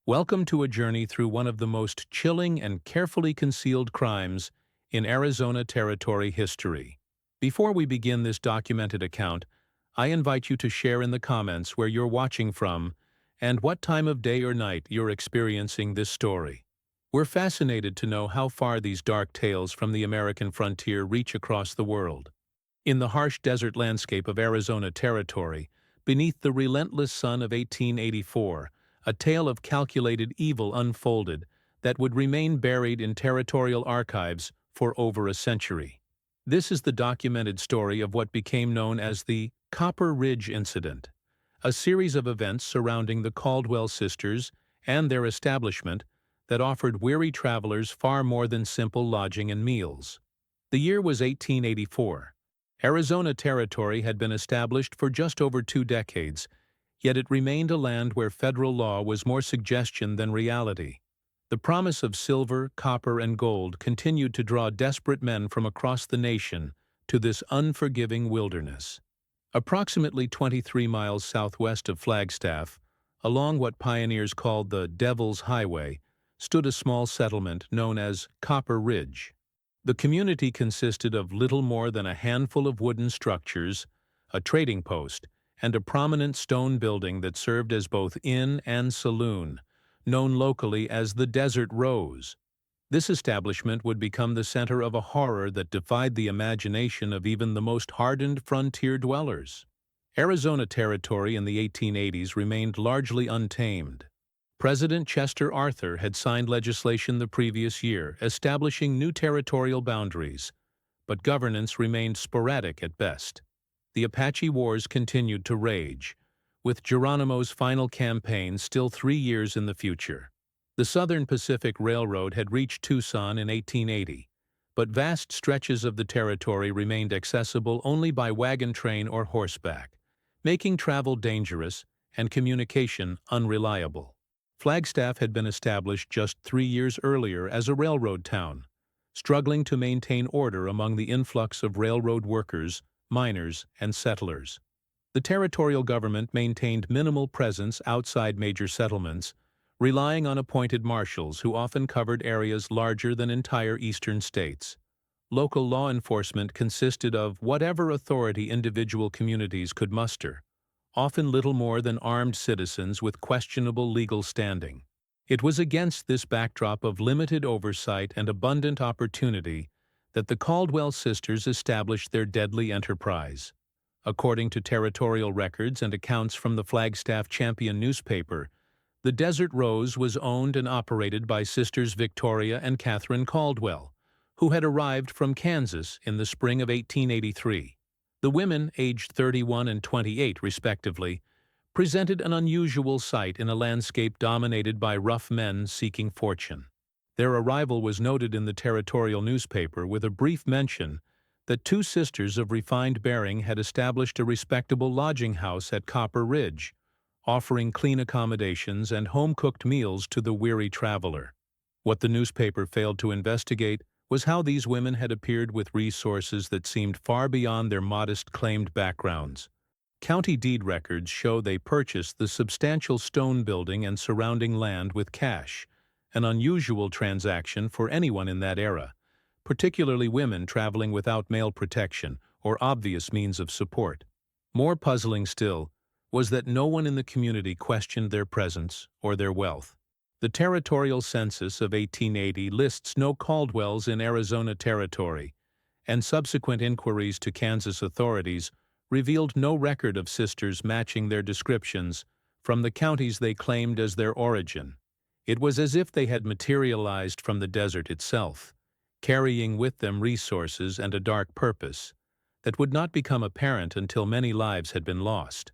Welcome to a journey through one of the most chilling and carefully concealed crimes in Arizona Territory history. Before we begin this documented account, I invite you to share in the comments where you're watching from and what time of day or night you're experiencing this story. We're fascinated to know how far these dark tales from the American frontier reach across the world. In the harsh desert landscape of Arizona Territory, beneath the relentless sun of 1884, a tale of calculated evil unfolded that would remain buried in territorial archives for over a century. This is the documented story of what became known as the Copper Ridge Incident, a series of events surrounding the Caldwell Sisters and their establishment that offered weary travelers far more than simple lodging and meals. The year was 1884. Arizona Territory had been established for just over 2 decades, yet it remained a land where federal law was more suggestion than reality. The promise of silver, copper, and gold continued to draw desperate men from across the nation to this unforgiving wilderness. Approximately 23 miles southwest of Flagstaff, along what pioneers called the Devil's Highway, stood a small settlement known as Copper Ridge. The community consisted of little more than a handful of wooden structures, a trading post, and a prominent stone building that served as both inn and saloon, known locally as the Desert Rose. This establishment would become the center of a horror that defied the imagination of even the most hardened frontier dwellers. Arizona Territory in the 1880s remained largely untamed. President Chester Arthur had signed legislation the previous year establishing new territorial boundaries, but governance remained sporadic at best. The Apache Wars continued to rage, with Geronimo's final campaign still 3 years in the future. The Southern Pacific Railroad had reached Tucson in 1880, but vast stretches of the territory remained accessible only by wagon train or horseback, making travel dangerous and communication unreliable. Flagstaff had been established just 3 years earlier as a railroad town, struggling to maintain order among the influx of railroad workers, miners, and settlers. The territorial government maintained minimal presence outside major settlements, relying on appointed marshals who often covered areas larger than entire eastern states. Local law enforcement consisted of whatever authority individual communities could muster, often little more than armed citizens with questionable legal standing. It was against this backdrop of limited oversight and abundant opportunity that the Caldwell Sisters established their deadly enterprise. According to territorial records and accounts from the Flagstaff Champion newspaper, the Desert Rose was owned and operated by Sisters Victoria and Catherine Caldwell, who had arrived from Kansas in the spring of 1883. The women, aged 31 and 28 respectively, presented an unusual sight in a landscape dominated by rough men seeking fortune. Their arrival was noted in the territorial newspaper with a brief mention that 2 sisters of refined bearing had established a respectable lodging house at Copper Ridge, offering clean accommodations and home-cooked meals to the weary traveler. What the newspaper failed to investigate was how these women had appeared with resources that seemed far beyond their modest claimed backgrounds. County deed records show they purchased the substantial stone building and surrounding land with cash, an unusual transaction for anyone in that era, particularly women traveling without male protection or obvious means of support. More puzzling still was that no one in the community questioned their presence or their wealth. The territorial census of 1880 lists no Caldwells in Arizona Territory, and subsequent inquiries to Kansas authorities revealed no record of sisters matching their descriptions from the counties they claimed as their origin. It was as if they had materialized from the desert itself, carrying with them resources and a dark purpose that would not become apparent until many lives had been lost.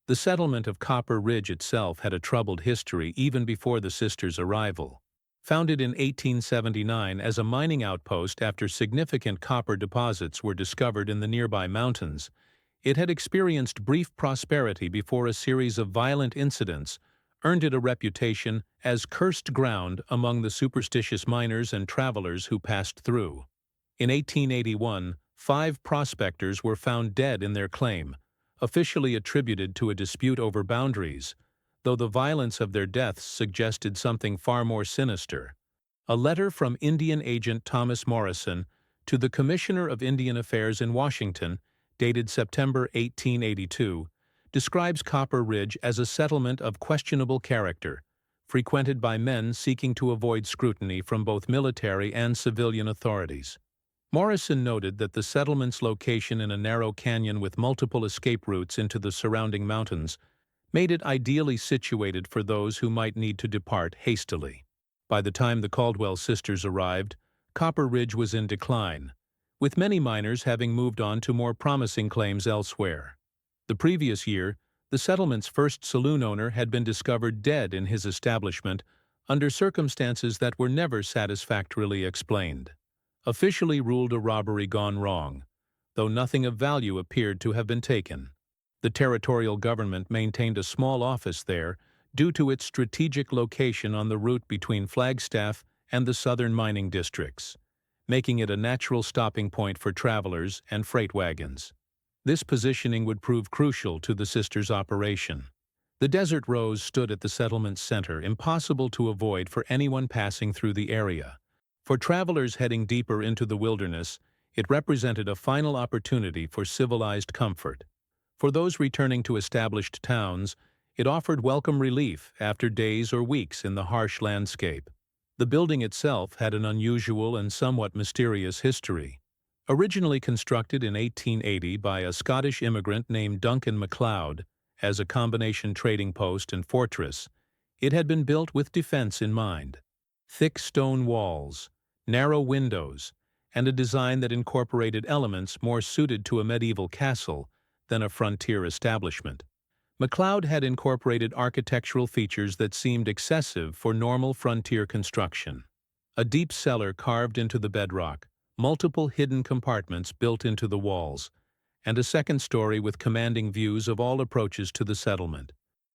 The settlement of Copper Ridge itself had a troubled history even before the sisters' arrival. Founded in 1879 as a mining outpost after significant copper deposits were discovered in the nearby mountains, it had experienced brief prosperity before a series of violent incidents earned it a reputation as cursed ground among the superstitious miners and travelers who passed through. In 1881, 5 prospectors were found dead in their claim, officially attributed to a dispute over boundaries, though the violence of their deaths suggested something far more sinister. A letter from Indian agent Thomas Morrison to the Commissioner of Indian Affairs in Washington, dated September 1882, describes Copper Ridge as a settlement of questionable character, frequented by men seeking to avoid scrutiny from both military and civilian authorities. Morrison noted that the settlement's location in a narrow canyon with multiple escape routes into the surrounding mountains made it ideally situated for those who might need to depart hastily. By the time the Caldwell sisters arrived, Copper Ridge was in decline, with many miners having moved on to more promising claims elsewhere. The previous year, the settlement's first saloon owner had been discovered dead in his establishment under circumstances that were never satisfactorily explained. Officially ruled a robbery gone wrong, though nothing of value appeared to have been taken. The territorial government maintained a small office there due to its strategic location on the route between Flagstaff and the southern mining districts, making it a natural stopping point for travelers and freight wagons. This positioning would prove crucial to the sisters' operation. The Desert Rose stood at the settlement's center, impossible to avoid for anyone passing through the area. For travelers heading deeper into the wilderness, it represented a final opportunity for civilized comfort. For those returning to established towns, it offered welcome relief after days or weeks in the harsh landscape. The building itself had an unusual and somewhat mysterious history. Originally constructed in 1880 by a Scottish immigrant named Duncan MacLeod as a combination trading post and fortress, it had been built with defense in mind. Thick stone walls, narrow windows, and a design that incorporated elements more suited to a medieval castle than a frontier establishment. MacLeod had incorporated architectural features that seemed excessive for normal frontier construction. A deep cellar carved into the bedrock, multiple hidden compartments built into the walls, and a second story with commanding views of all approaches to the settlement.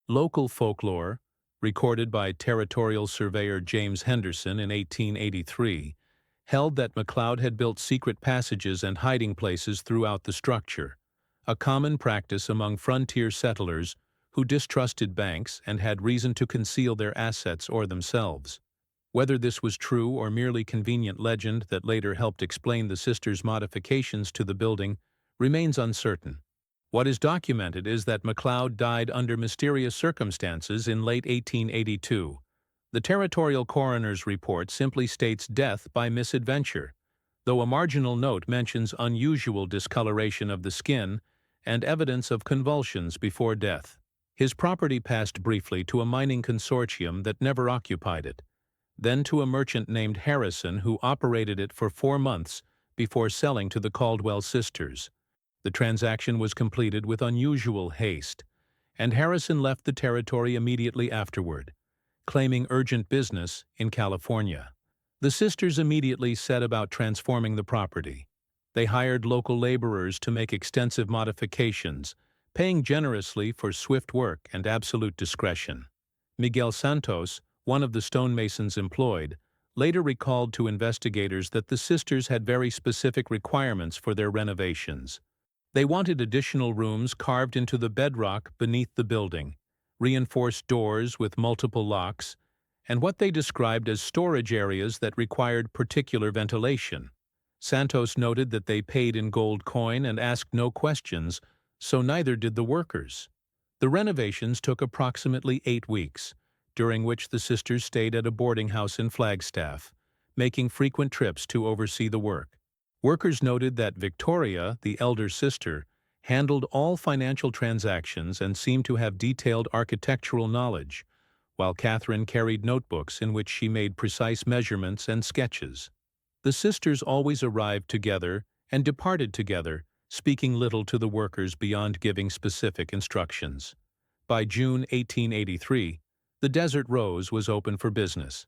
Local folklore, recorded by territorial surveyor James Henderson in 1883, held that MacLeod had built secret passages and hiding places throughout the structure, a common practice among frontier settlers who distrusted banks and had reason to conceal their assets or themselves. Whether this was true or merely convenient legend that later helped explain the sisters' modifications to the building remains uncertain. What is documented is that MacLeod died under mysterious circumstances in late 1882. The territorial coroner's report simply states death by misadventure, though a marginal note mentions unusual discoloration of the skin and evidence of convulsions before death. His property passed briefly to a mining consortium that never occupied it, then to a merchant named Harrison who operated it for 4 months before selling to the Caldwell sisters. The transaction was completed with unusual haste, and Harrison left the territory immediately afterward, claiming urgent business in California. The sisters immediately set about transforming the property. They hired local laborers to make extensive modifications, paying generously for swift work and absolute discretion. Miguel Santos, one of the stonemasons employed, later recalled to investigators that the sisters had very specific requirements for their renovations. They wanted additional rooms carved into the bedrock beneath the building, reinforced doors with multiple locks, and what they described as storage areas that required particular ventilation. Santos noted that they paid in gold coin and asked no questions, so neither did the workers. The renovations took approximately 8 weeks, during which the sisters stayed at a boarding house in Flagstaff, making frequent trips to oversee the work. Workers noted that Victoria, the elder sister, handled all financial transactions and seemed to have detailed architectural knowledge, while Catherine carried notebooks in which she made precise measurements and sketches. The sisters always arrived together and departed together, speaking little to the workers beyond giving specific instructions. By June 1883, the Desert Rose was open for business.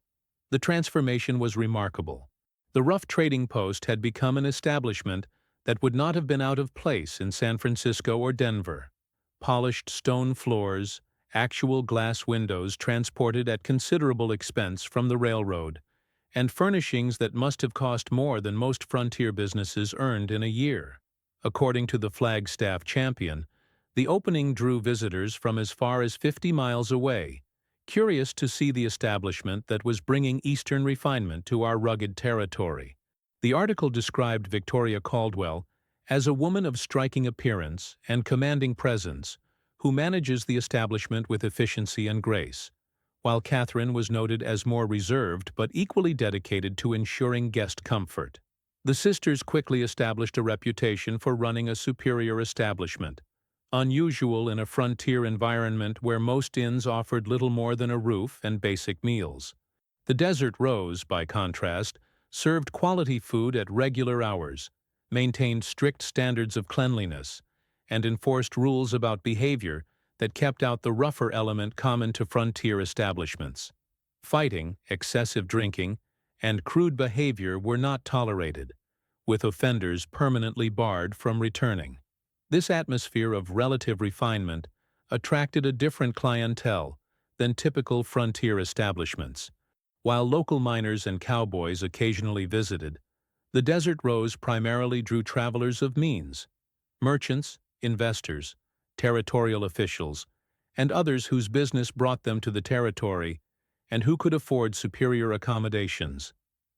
The transformation was remarkable. The rough trading post had become an establishment that would not have been out of place in San Francisco or Denver. Polished stone floors, actual glass windows transported at considerable expense from the railroad, and furnishings that must have cost more than most frontier businesses earned in a year. According to the Flagstaff Champion, The opening drew visitors from as far as 50 miles away, curious to see the establishment that was bringing Eastern refinement to our rugged territory. The article described Victoria Caldwell as a woman of striking appearance and commanding presence who manages the establishment with efficiency and grace, while Catherine was noted as more reserved but equally dedicated to ensuring guest comfort. The sisters quickly established a reputation for running a superior establishment, unusual in a frontier environment where most inns offered little more than a roof and basic meals. The Desert Rose, by contrast, served quality food at regular hours, maintained strict standards of cleanliness, and enforced rules about behavior that kept out the rougher element common to frontier establishments. Fighting, excessive drinking, and crude behavior were not tolerated, with offenders permanently barred from returning. This atmosphere of relative refinement attracted a different clientele than typical frontier establishments. While local miners and cowboys occasionally visited, the Desert Rose primarily drew travelers of means: merchants, investors, territorial officials, and others whose business brought them to the territory and who could afford superior accommodations.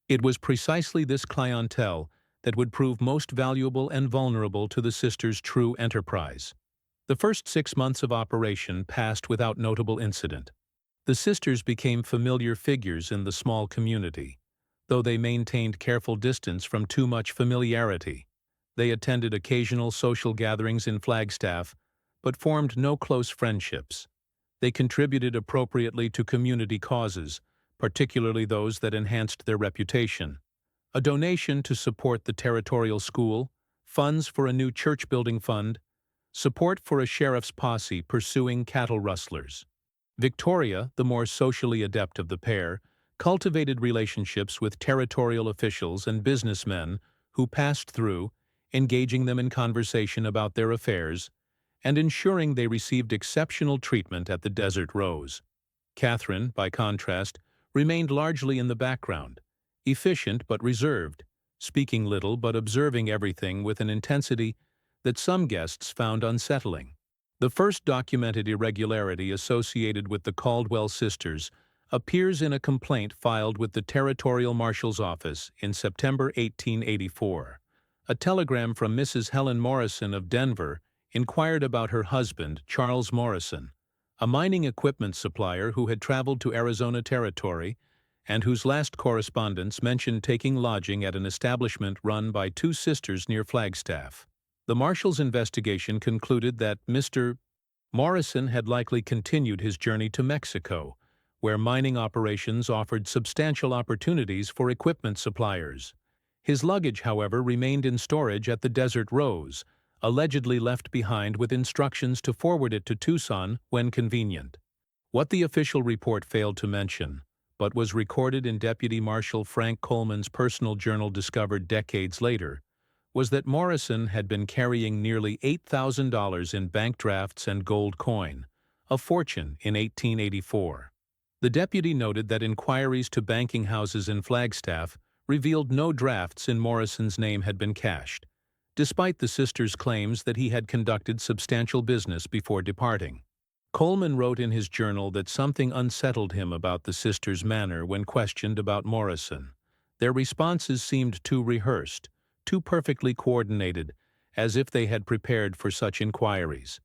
It was precisely this clientele that would prove most valuable and vulnerable to the sisters' true enterprise. The first 6 months of operation passed without notable incident. The sisters became familiar figures in the small community, though they maintained careful distance from too much familiarity. They attended occasional social gatherings in Flagstaff, but formed no close friendships. They contributed appropriately to community causes, particularly those that enhanced their reputation: a donation to support the territorial school, funds for a new church-building fund, support for a sheriff's posse pursuing cattle rustlers. Victoria, the more socially adept of the pair, cultivated relationships with territorial officials and businessmen who passed through, engaging them in conversation about their affairs, and ensuring they received exceptional treatment at the Desert Rose. Catherine, by contrast, remained largely in the background, efficient but reserved, speaking little but observing everything with an intensity that some guests found unsettling. The first documented irregularity associated with the Caldwell Sisters appears in a complaint filed with the Territorial Marshal's Office in September 1884. A telegram from Mrs. Helen Morrison of Denver inquired about her husband, Charles Morrison, a mining equipment supplier who had traveled to Arizona Territory and whose last correspondence mentioned taking lodging at an establishment run by two sisters near Flagstaff. The Marshal's investigation concluded that Mr. Morrison had likely continued his journey to Mexico, where mining operations offered substantial opportunities for equipment suppliers. His luggage, however, remained in storage at the Desert Rose, allegedly left behind with instructions to forward it to Tucson when convenient. What the official report failed to mention, but was recorded in Deputy Marshal Frank Coleman's personal journal discovered decades later, was that Morrison had been carrying nearly $8,000 in bank drafts and gold coin, a fortune in 1884. The deputy noted that inquiries to banking houses in Flagstaff revealed no drafts in Morrison's name had been cashed, despite the sisters' claims that he had conducted substantial business before departing. Coleman wrote in his journal that something unsettled him about the sisters' manner when questioned about Morrison. Their responses seemed too rehearsed, too perfectly coordinated, as if they had prepared for such inquiries.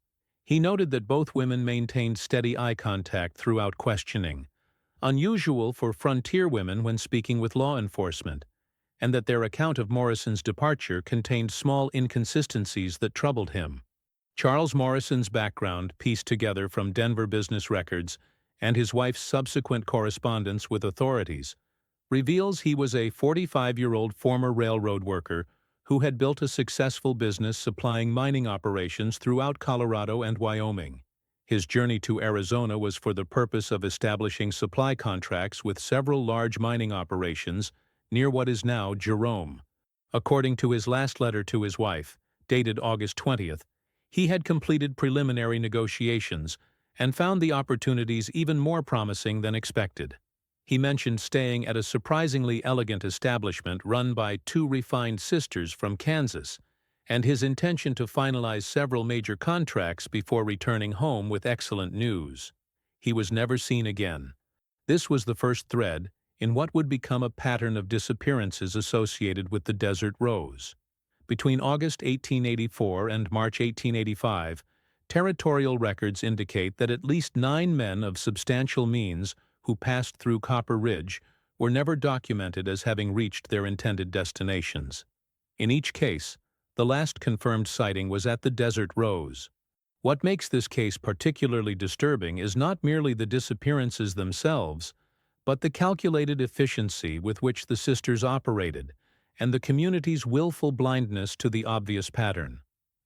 He noted that both women maintained steady eye contact throughout questioning, unusual for frontier women when speaking with law enforcement, and that their account of Morrison's departure contained small inconsistencies that troubled him. Charles Morrison's background, pieced together from Denver business records and his wife's subsequent correspondence with authorities, reveals he was a 45-year-old former railroad worker who had built a successful business supplying mining operations throughout Colorado and Wyoming. His journey to Arizona was for the purpose of establishing supply contracts with several large mining operations near what is now Jerome. According to his last letter to his wife, dated August 20th, he had completed preliminary negotiations and found the opportunities even more promising than expected. He mentioned staying at a surprisingly elegant establishment run by two refined sisters from Kansas and his intention to finalize several major contracts before returning home with excellent news. He was never seen again. This was the first thread in what would become a pattern of disappearances associated with the Desert Rose. Between August 1884 and March 1885, territorial records indicate that at least 9 men of substantial means who passed through Copper Ridge were never documented as having reached their intended destinations. In each case, the last confirmed sighting was at the Desert Rose. What makes this case particularly disturbing is not merely the disappearances themselves, but the calculated efficiency with which the sisters operated, and the community's willful blindness to the obvious pattern.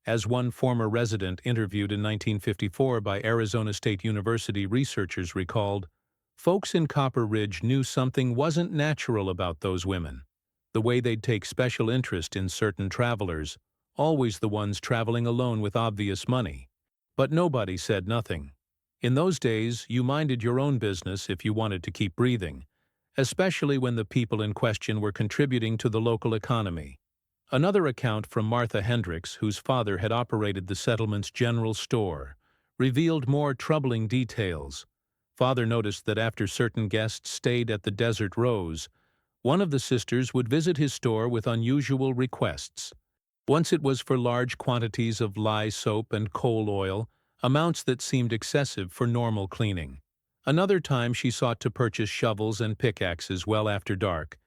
As one former resident interviewed in 1954 by Arizona State University researchers recalled, folks in Copper Ridge knew something wasn't natural about those women. The way they'd take special interest in certain travelers, always the ones traveling alone with obvious money. But nobody said nothing. In those days, you minded your own business if you wanted to keep breathing, especially when the people in question were contributing to the local economy. Another account from Martha Hendricks, whose father had operated the settlement's general store, revealed more troubling details. Father noticed that after certain guests stayed at the Desert Rose, one of the sisters would visit his store with unusual requests. Once it was for large quantities of lye soap and coal oil, amounts that seemed excessive for normal cleaning. Another time she sought to purchase shovels and pickaxes well after dark,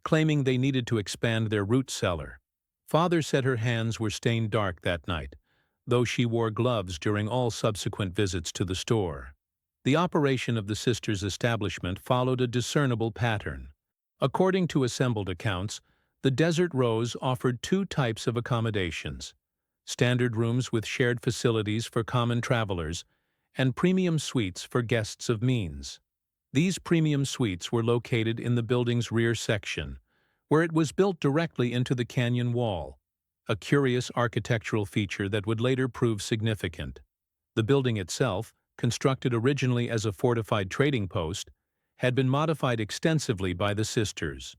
claiming they needed to expand their root cellar. Father said her hands were stained dark that night, though she wore gloves during all subsequent visits to the store. The operation of the sisters' establishment followed a discernible pattern. According to assembled accounts, the Desert Rose offered 2 types of accommodations: standard rooms with shared facilities for common travelers, and premium suites for guests of means. These premium suites were located in the building's rear section, where it was built directly into the canyon wall, a curious architectural feature that would later prove significant. The building itself, constructed originally as a fortified trading post, had been modified extensively by the sisters.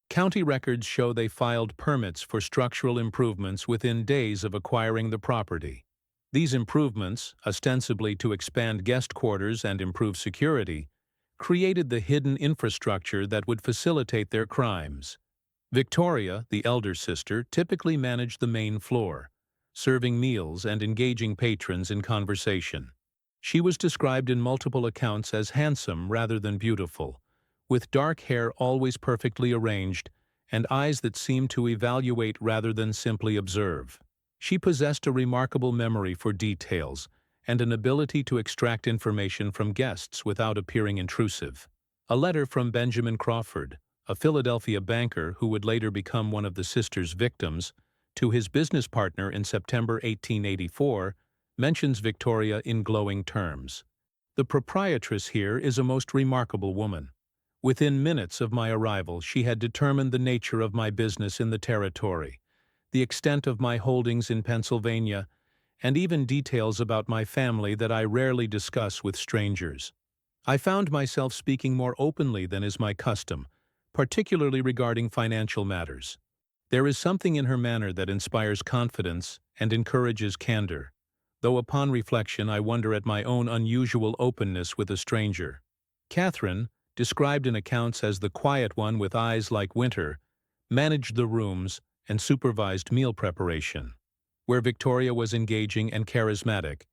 County records show they filed permits for structural improvements within days of acquiring the property. These improvements, ostensibly to expand guest quarters and improve security, created the hidden infrastructure that would facilitate their crimes. Victoria, the elder sister, typically managed the main floor, serving meals and engaging patrons in conversation. She was described in multiple accounts as handsome rather than beautiful, with dark hair always perfectly arranged and eyes that seemed to evaluate rather than simply observe. She possessed a remarkable memory for details and an ability to extract information from guests without appearing intrusive. A letter from Benjamin Crawford, a Philadelphia banker who would later become one of the sisters' victims, to his business partner in September 1884, mentions Victoria in glowing terms. The proprietress here is a most remarkable woman. Within minutes of my arrival, she had determined the nature of my business in the territory, the extent of my holdings in Pennsylvania, and even details about my family that I rarely discuss with strangers. I found myself speaking more openly than is my custom, particularly regarding financial matters. There is something in her manner that inspires confidence and encourages candor, though upon reflection I wonder at my own unusual openness with a stranger. Catherine, described in accounts as the quiet one with eyes like winter, managed the rooms and supervised meal preparation. Where Victoria was engaging and charismatic,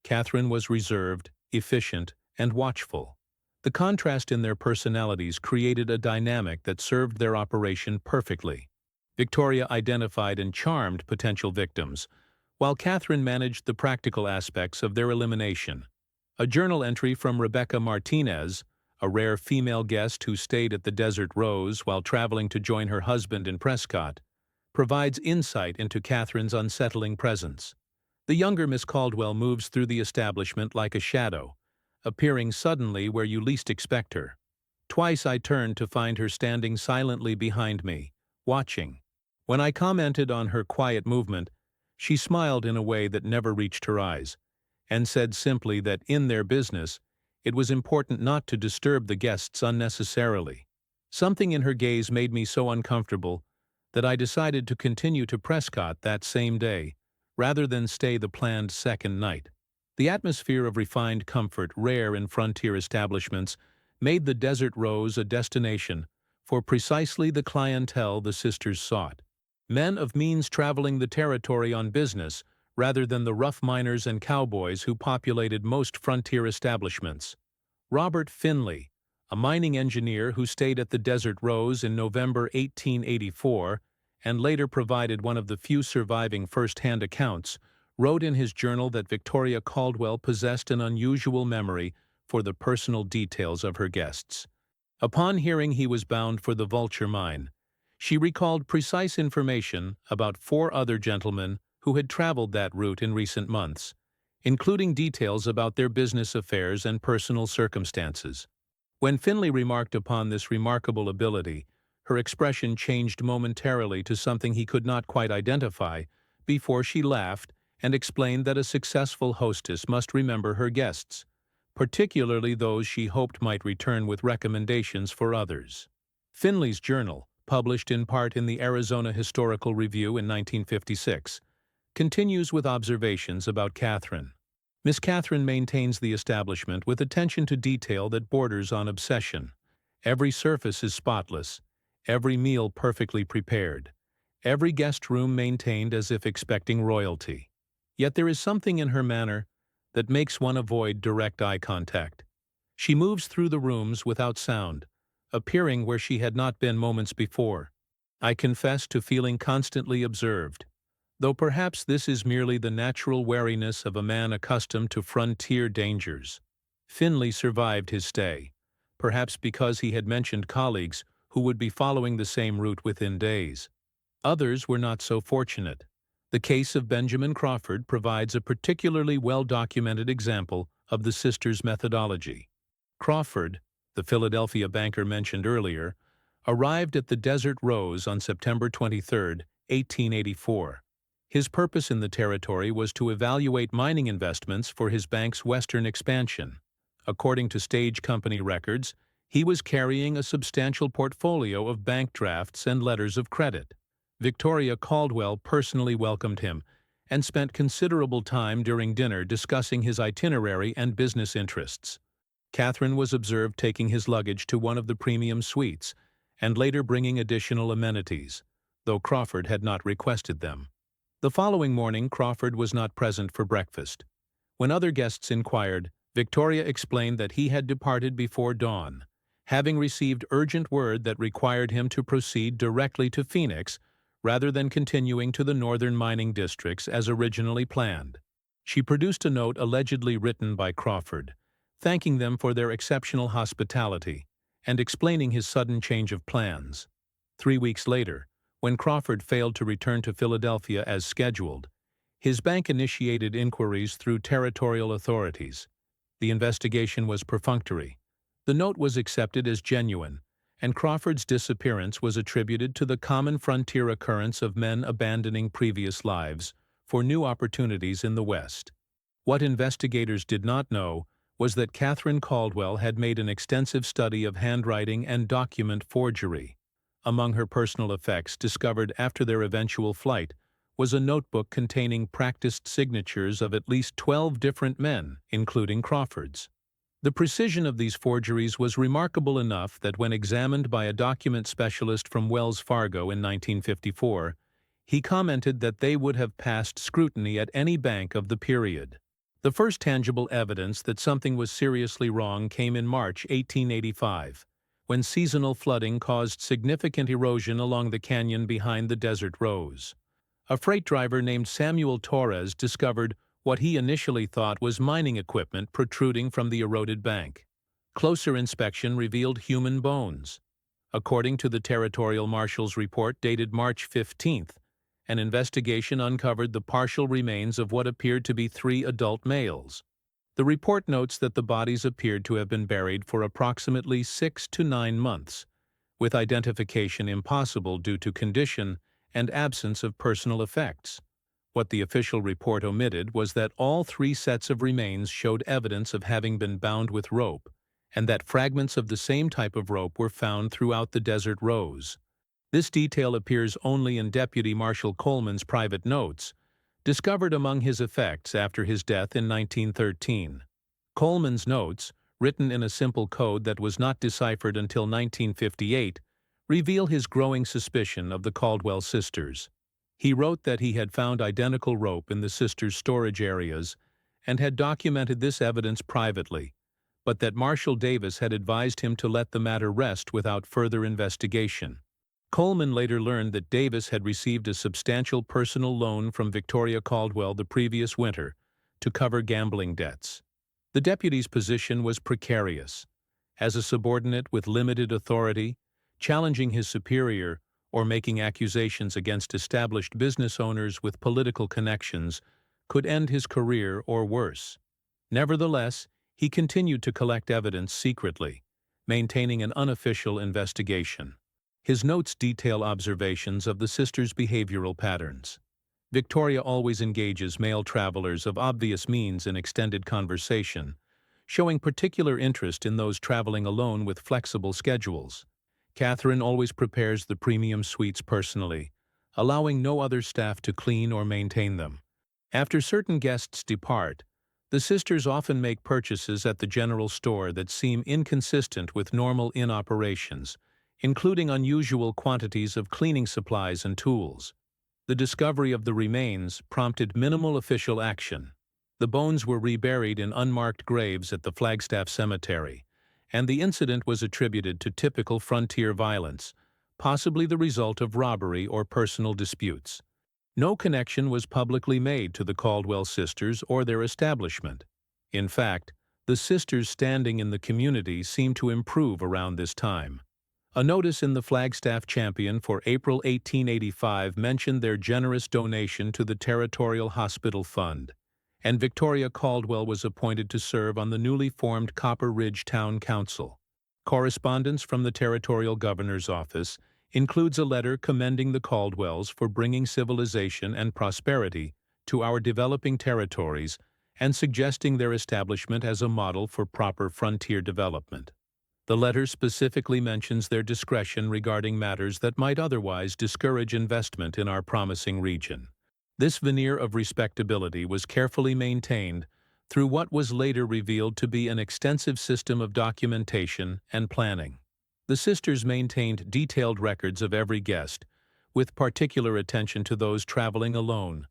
Catherine was reserved, efficient, and watchful. The contrast in their personalities created a dynamic that served their operation perfectly. Victoria identified and charmed potential victims, while Catherine managed the practical aspects of their elimination. A journal entry from Rebecca Martinez, a rare female guest who stayed at the Desert Rose while traveling to join her husband in Prescott, provides insight into Catherine's unsettling presence. The younger Miss Caldwell moves through the establishment like a shadow, appearing suddenly where you least expect her. Twice I turned to find her standing silently behind me, watching. When I commented on her quiet movement, she smiled in a way that never reached her eyes, and said simply that in their business, it was important not to disturb the guests unnecessarily. Something in her gaze made me so uncomfortable that I decided to continue to Prescott that same day, rather than stay the planned second night. The atmosphere of refined comfort rare in frontier establishments made the Desert Rose a destination for precisely the clientele the sisters sought. Men of means traveling the territory on business rather than the rough miners and cowboys who populated most frontier establishments. Robert Finley, a mining engineer who stayed at the Desert Rose in November 1884 and later provided one of the few surviving first-hand accounts, wrote in his journal that Victoria Caldwell possessed an unusual memory for the personal details of her guests. Upon hearing he was bound for the Vulture Mine, she recalled precise information about 4 other gentlemen who had traveled that route in recent months, including details about their business affairs and personal circumstances. When Finley remarked upon this remarkable ability, her expression changed momentarily to something he could not quite identify before she laughed and explained that a successful hostess must remember her guests, particularly those she hoped might return with recommendations for others. Finley's journal, published in part in the Arizona Historical Review in 1956, continues with observations about Catherine. Miss Catherine maintains the establishment with attention to detail that borders on obsession. Every surface is spotless, every meal perfectly prepared, every guest room maintained as if expecting royalty. Yet there is something in her manner that makes one avoid direct eye contact. She moves through the rooms without sound, appearing where she had not been moments before. I confess to feeling constantly observed, though perhaps this is merely the natural wariness of a man accustomed to frontier dangers. Finley survived his stay, perhaps because he had mentioned colleagues who would be following the same route within days. Others were not so fortunate. The case of Benjamin Crawford provides a particularly well-documented example of the sisters' methodology. Crawford, the Philadelphia banker mentioned earlier, arrived at the Desert Rose on September 23, 1884. His purpose in the territory was to evaluate mining investments for his bank's western expansion. According to stage company records, he was carrying a substantial portfolio of bank drafts and letters of credit. Victoria Caldwell personally welcomed him and spent considerable time during dinner discussing his itinerary and business interests. Catherine was observed taking his luggage to one of the premium suites and later bringing additional amenities, though Crawford had not requested them. The following morning, Crawford was not present for breakfast. When other guests inquired, Victoria explained that he had departed before dawn, having received urgent word that required him to proceed directly to Phoenix rather than continuing to the northern mining districts as originally planned. She produced a note allegedly written by Crawford, thanking them for their exceptional hospitality and explaining his sudden change of plans. 3 weeks later, when Crawford failed to return to Philadelphia as scheduled, his bank initiated inquiries through territorial authorities. The investigation was perfunctory. The note was accepted as genuine, and Crawford's disappearance was attributed to the common frontier occurrence of men abandoning previous lives for new opportunities in the West. What investigators did not know was that Catherine Caldwell had made an extensive study of handwriting and document forgery. Among her personal effects discovered after their eventual flight was a notebook containing practiced signatures of at least 12 different men, including Crawford's. The precision of these forgeries was remarkable enough that when examined by a document specialist from Wells Fargo in 1954, he commented that they would have passed scrutiny at any bank of the period. The first tangible evidence that something was seriously wrong came in March 1885, when seasonal flooding caused significant erosion along the canyon behind the Desert Rose. A freight driver named Samuel Torres discovered what he initially thought was mining equipment protruding from the eroded bank. Closer inspection revealed human bones. According to the Territorial Marshal's report dated March 15th, an investigation uncovered the partial remains of what appeared to be 3 adult males. The report notes that the bodies appeared to have been buried for approximately 6 to 9 months, with identification impossible due to condition and absence of personal effects. What the official report omitted was that all 3 sets of remains showed evidence of having been bound with rope, and that fragments of the same type of rope were found throughout the Desert Rose. This detail appears only in Deputy Marshal Coleman's private notes, discovered among his effects after his death in 1913. Coleman's notes, written in a simple code that was not deciphered until 1958, reveal his growing suspicion of the Caldwell sisters. He wrote that he had found identical rope in the sisters' storage areas and had documented this evidence privately, but that Marshal Davis had advised him to let the matter rest without further investigation. Coleman later learned that Davis had received a substantial personal loan from Victoria Caldwell the previous winter to cover gambling debts. The deputy's position was precarious. As a subordinate with limited authority, challenging his superior or making accusations against established business owners with political connections could end his career or worse. Nevertheless, he continued to collect evidence secretly, maintaining an unofficial investigation. His notes detail observations of the sisters' behavioral patterns. Victoria always engages male travelers of obvious means in extended conversation, showing particular interest in those traveling alone with flexible schedules. Catherine always prepares the premium suites personally, allowing no other staff to clean or maintain them. After certain guests depart, the sisters often make purchases at the general store that seem inconsistent with normal inn operations, including unusual quantities of cleaning supplies and tools. The discovery of the remains prompted minimal official action. The bones were reburied in unmarked graves at the Flagstaff Cemetery, and the incident was attributed to typical frontier violence, possibly the result of robbery or personal disputes. No connection was publicly made to the Caldwell sisters or their establishment. In fact, the sisters' standing in the community seemed to improve around this time. A notice in the Flagstaff Champion for April 1885 mentioned their generous donation to the Territorial Hospital Fund, and Victoria Caldwell was appointed to serve on the newly formed Copper Ridge Town Council. Correspondence from the Territorial Governor's Office includes a letter commending the Caldwells for bringing civilization and prosperity to our developing territories and suggesting their establishment as a model for proper frontier development. The letter specifically mentions their discretion regarding matters that might otherwise discourage investment in our promising region. This veneer of respectability was carefully maintained through what was later revealed to be an extensive system of documentation and planning. The sisters maintained detailed records of every guest, with particular attention to those traveling alone,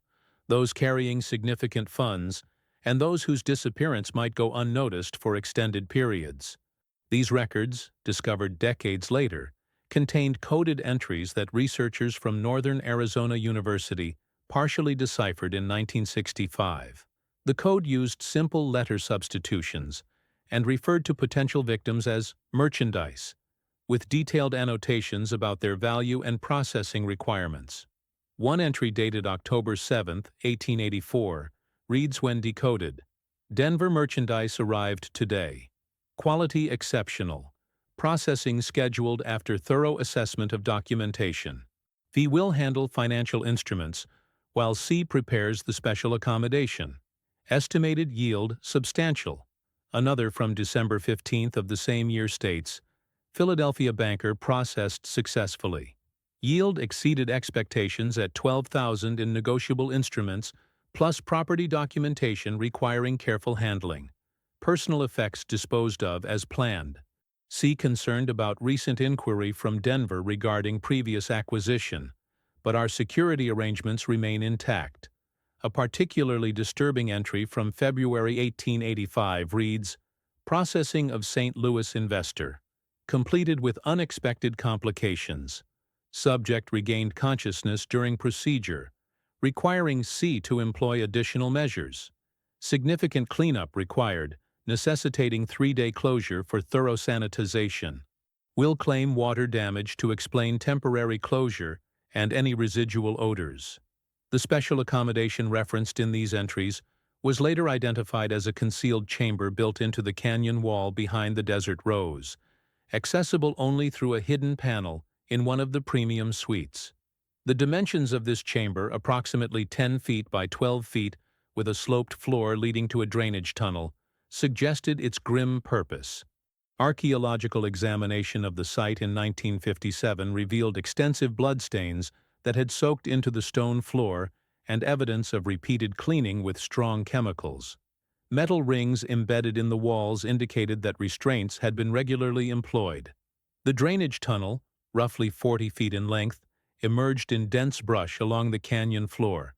those carrying significant funds, and those whose disappearance might go unnoticed for extended periods. These records, discovered decades later, contained coded entries that researchers from Northern Arizona University partially deciphered in 1965. The code used simple letter substitutions and referred to potential victims as merchandise, with detailed annotations about their value and processing requirements. One entry dated October 7, 1884, reads when decoded, "Denver merchandise arrived today. Quality exceptional. Processing scheduled after thorough assessment of documentation. V will handle financial instruments, while C prepares the special accommodation. Estimated yield substantial." Another from December 15th of the same year states, "Philadelphia banker processed successfully. Yield exceeded expectations at $12,000 in negotiable instruments, plus property documentation requiring careful handling. Personal effects disposed of as planned." C concerned about recent inquiry from Denver regarding previous acquisition, but our security arrangements remain intact. A particularly disturbing entry from February 1885 reads, "Processing of St. Louis investor. Completed with unexpected complications. Subject regained consciousness during procedure, requiring C to employ additional measures. Significant cleanup required, necessitating 3-day closure for thorough sanitization. Will claim water damage to explain temporary closure and any residual odors." The special accommodation referenced in these entries was later identified as a concealed chamber built into the canyon wall behind the Desert Rose, accessible only through a hidden panel in one of the premium suites. The dimensions of this chamber, approximately 10 feet by 12 feet with a sloped floor leading to a drainage tunnel, suggested its grim purpose. Archaeological examination of the site in 1957 revealed extensive bloodstains that had soaked into the stone floor and evidence of repeated cleaning with strong chemicals. Metal rings embedded in the walls indicated that restraints had been regularly employed. The drainage tunnel, roughly 40 feet in length, emerged in dense brush along the canyon floor,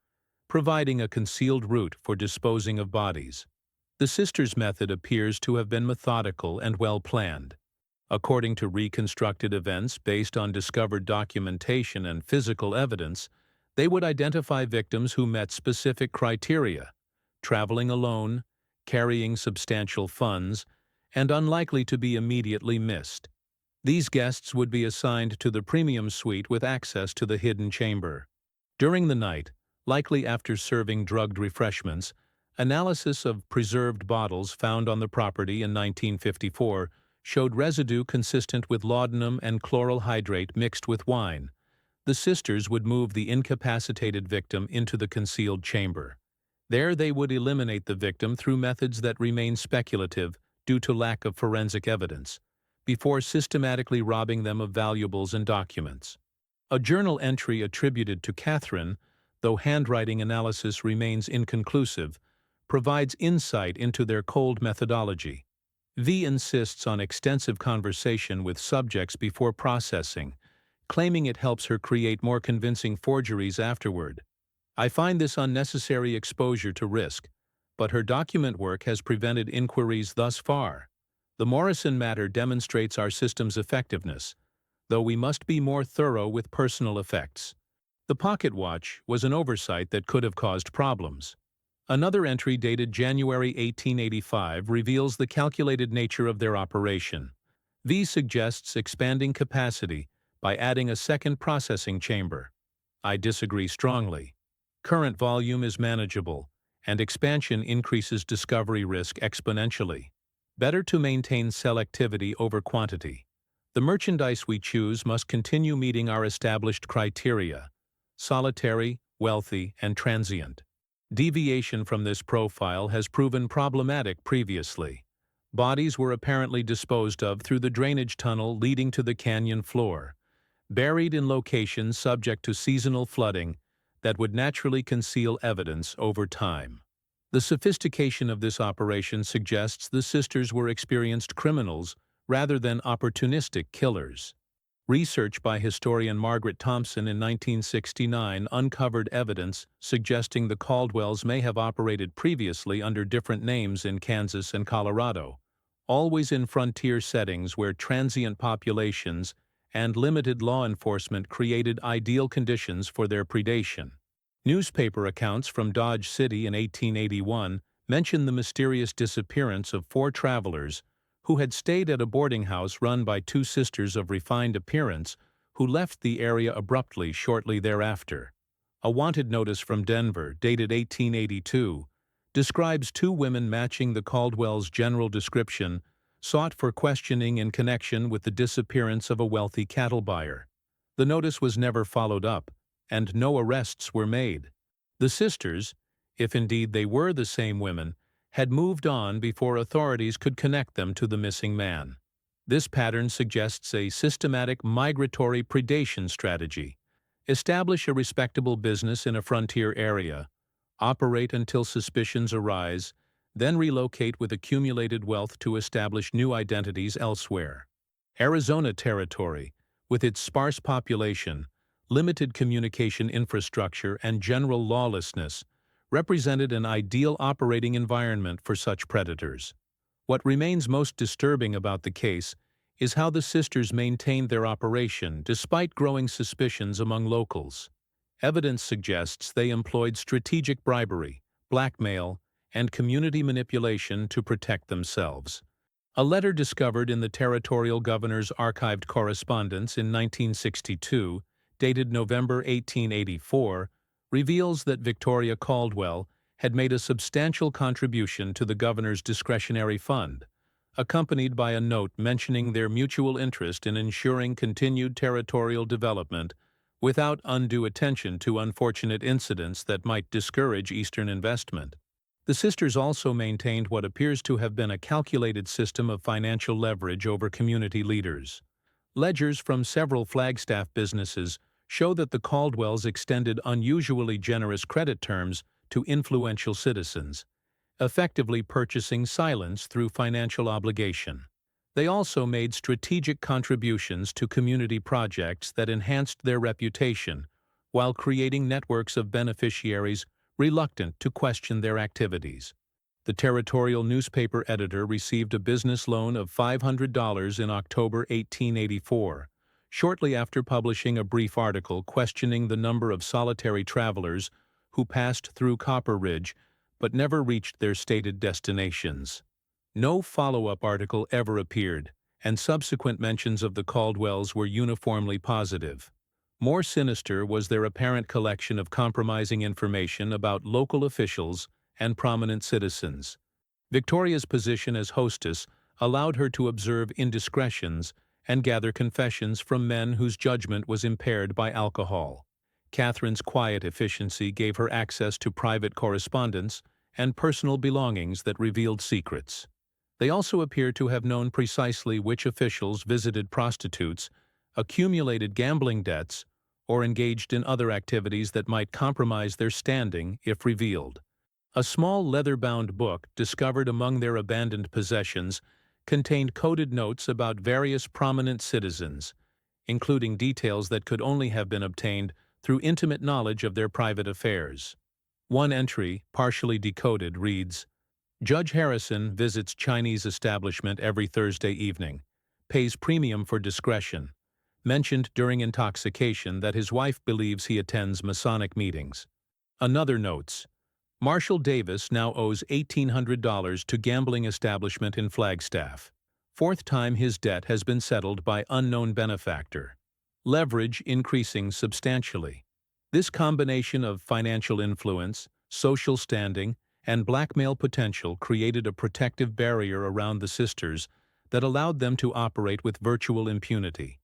providing a concealed route for disposing of bodies. The sisters' method appears to have been methodical and well-planned. According to reconstructed events based on discovered documentation and physical evidence, they would identify victims who met specific criteria: traveling alone, carrying substantial funds, and unlikely to be immediately missed. These guests would be assigned to the premium suite with access to the hidden chamber. During the night, likely after serving drugged refreshments, analysis of preserved bottles found on the property in 1954 showed residue consistent with laudanum and chloral hydrate mixed with wine. The sisters would move the incapacitated victim into the concealed chamber. There they would eliminate the victim through methods that remain speculative due to lack of forensic evidence, before systematically robbing them of valuables and documents. A journal entry attributed to Catherine, though handwriting analysis remains inconclusive, provides insight into their cold methodology. V insists on extensive conversation with subjects before processing, claiming it helps her create more convincing forgeries afterward. I find this unnecessary exposure to risk, but her document work has prevented inquiries thus far. The Morrison matter demonstrates our system's effectiveness, though we must be more thorough with personal effects. The pocket watch was an oversight that could have caused problems. Another entry dated January 1885 reveals the calculated nature of their operation. V suggests expanding capacity by adding a second processing chamber. I disagree strongly. Current volume is manageable, and expansion increases discovery risk exponentially. Better to maintain selectivity over quantity. The merchandise we choose must continue meeting our established criteria: solitary, wealthy, and transient. Deviation from this profile has proven problematic previously. Bodies were apparently disposed of through the drainage tunnel leading to the canyon floor, buried in locations subject to seasonal flooding that would naturally conceal evidence over time. The sophistication of this operation suggests the sisters were experienced criminals rather than opportunistic killers. Research by historian Margaret Thompson in 1969 uncovered evidence suggesting the Caldwells may have operated previously under different names in Kansas and Colorado, always in frontier settings where transient populations and limited law enforcement created ideal conditions for their predation. Newspaper accounts from Dodge City in 1881 mention the mysterious disappearance of 4 travelers who had stayed at a boarding house run by 2 sisters of refined appearance who left the area abruptly shortly thereafter. A wanted notice from Denver, dated 1882, describes 2 women matching the Caldwell's general description, sought for questioning in connection with the disappearance of a wealthy cattle buyer. The notice was never followed up, and no arrests were made. The sisters, if indeed they were the same women, had moved on before authorities could connect them to the missing man. This pattern suggests a systematic migratory predation strategy. Establish a respectable business in a frontier area, operate until suspicions arise, then relocate with accumulated wealth to establish new identities elsewhere. Arizona Territory, with its sparse population, limited communication infrastructure, and general lawlessness, represented an ideal operating environment for such predators. What remains most disturbing about the case is how the sisters maintained their operation despite growing suspicions among locals. Evidence suggests they employed strategic bribery, blackmail, and community manipulation to protect themselves. A letter discovered in the territorial governor's archived correspondence in 1962, dated November 1884, reveals that Victoria Caldwell had made a substantial contribution to the governor's discretionary fund, accompanied by a note mentioning their mutual interest in ensuring continued territorial development without undue attention to unfortunate incidents that might discourage Eastern investment. The sisters also maintained what appears to have been a calculated system of financial leverage over community leaders. Ledgers from several Flagstaff businesses show that the Caldwells extended unusually generous credit terms to influential citizens, effectively purchasing silence through financial obligation. They also made strategic contributions to community projects that enhanced their reputation, while creating networks of beneficiaries reluctant to question their activities. The territorial newspaper editor received a business loan of $500 in October 1884, shortly after publishing a brief article questioning the number of solitary travelers who passed through Copper Ridge but never reached their stated destinations. No follow-up article ever appeared, and subsequent mentions of the Caldwells were uniformly positive. More sinister was their apparent collection of compromising information about local officials and prominent citizens. Victoria's position as hostess allowed her to observe indiscretions and gather confessions from men whose judgment was impaired by alcohol. Catherine's quiet efficiency gave her access to private correspondence and personal belongings that revealed secrets. They also appear to have known precisely which officials visited prostitutes, accumulated gambling debts, or engaged in other activities that might compromise their standing if revealed. A small leather-bound book discovered among their abandoned possessions contained coded notes about various prominent citizens, including details that could only have been obtained through intimate knowledge of their private affairs. One entry, partially decoded, reads, "Judge Harrison visits Chinese establishment every Thursday evening, pays premium for discretion, mentioned during intoxication that his wife believes he attends Masonic meetings." Another notes, Marshall Davis now owes $1,800 to gambling establishment in Flagstaff. Fourth time his debt has been settled by unknown benefactor. Leverage increasing substantially. This combination of financial influence, social standing, and blackmail potential created a protective barrier around the sisters that allowed them to operate with virtual impunity.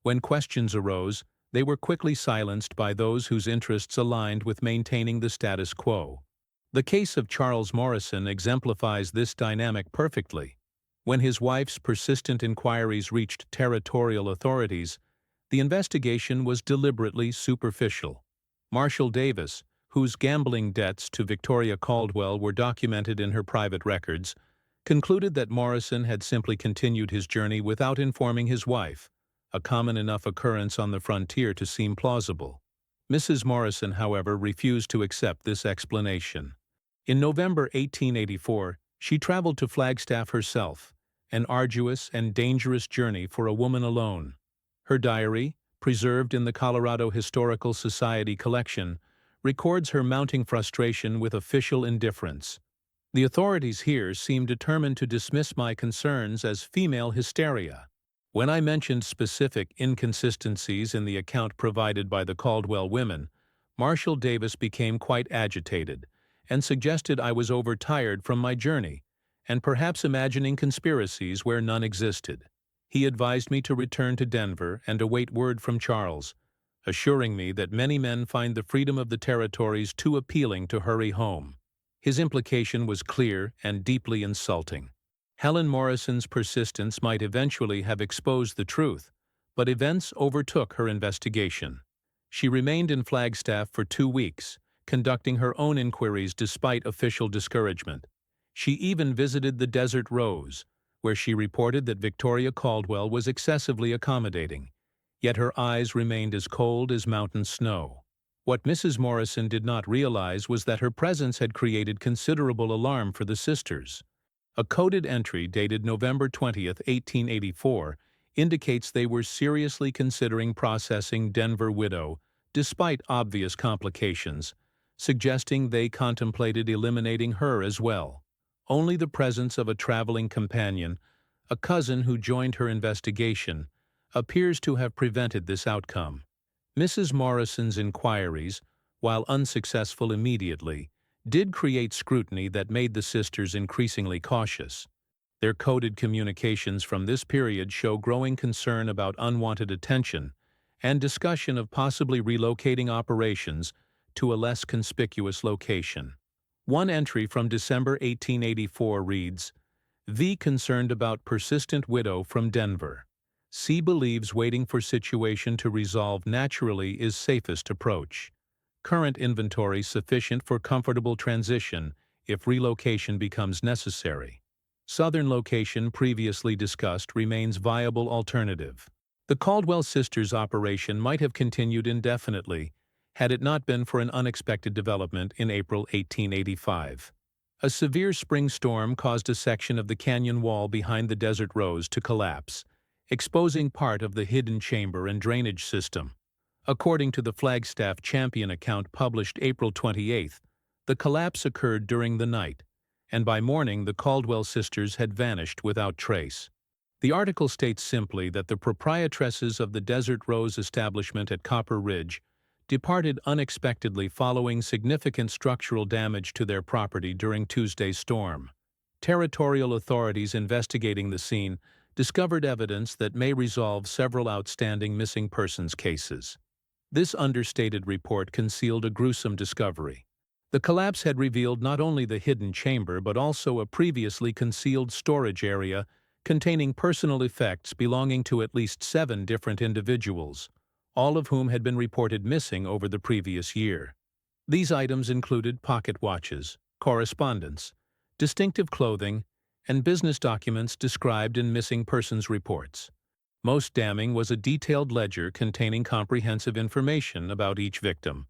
When questions arose, they were quickly silenced by those whose interests aligned with maintaining the status quo. The case of Charles Morrison exemplifies this dynamic perfectly. When his wife's persistent inquiries reached territorial authorities, the investigation was deliberately superficial. Marshall Davis, whose gambling debts to Victoria Caldwell were documented in her private records, concluded that Morrison had simply continued his journey without informing his wife, a common enough occurrence on the frontier to seem plausible. Mrs. Morrison, however, refused to accept this explanation. In November 1884, she traveled to Flagstaff herself, an arduous and dangerous journey for a woman alone. Her diary, preserved in the Colorado Historical Society collection, records her mounting frustration with official indifference. "The authorities here seem determined to dismiss my concerns as female hysteria. When I mentioned specific inconsistencies in the account provided by the Caldwell women, Marshall Davis became quite agitated and suggested I was overtired from my journey and perhaps imagining conspiracies where none existed. He advised me to return to Denver and await word from Charles, assuring me that many men find the freedom of the territories too appealing to hurry home." His implication was clear and deeply insulting. Helen Morrison's persistence might eventually have exposed the truth, but events overtook her investigation. She remained in Flagstaff for 2 weeks, conducting her own inquiries despite official discouragement. She even visited the Desert Rose, where she reported that Victoria Caldwell was excessively accommodating, yet her eyes remained as cold as mountain snow. What Mrs. Morrison did not realize was that her presence had created considerable alarm for the sisters. A coded entry dated November 20, 1884, indicates they were seriously considering processing Denver widow, despite obvious complications, suggesting they contemplated eliminating her as well. Only the presence of a traveling companion, a cousin who joined her investigation, appears to have prevented this outcome. Mrs. Morrison's inquiries, while unsuccessful immediately, did create scrutiny that made the sisters increasingly cautious. Their coded communications from this period show growing concern about unwanted attention and discussion of possibly relocating operations to a less conspicuous location. One entry from December 1884 reads, V concerned about persistent widow from Denver. C believes waiting for situation to resolve naturally is safest approach. Current inventory sufficient for comfortable transition if relocation becomes necessary. Southern location previously discussed remains viable alternative. The Caldwell Sisters operation might have continued indefinitely had it not been for an unexpected development in April 1885. A severe spring storm caused a section of the canyon wall behind the Desert Rose to collapse, exposing part of the hidden chamber and drainage system. According to the Flagstaff Champion account published April 28, the collapse occurred during the night, and by morning the Caldwell sisters had vanished without trace. The article states simply that the proprietresses of the Desert Rose establishment at Copper Ridge departed unexpectedly following significant structural damage to their property during Tuesday's storm. Territorial authorities investigating the scene discovered evidence that may resolve several outstanding missing persons cases. This understated report concealed a gruesome discovery. The collapse had revealed not only the hidden chamber but also a previously concealed storage area containing personal effects belonging to at least 7 different individuals, all of whom had been reported missing over the previous year. These items included pocket watches, correspondence, distinctive clothing, and business documents described in missing persons reports. Most damning was a detailed ledger containing comprehensive information about each victim,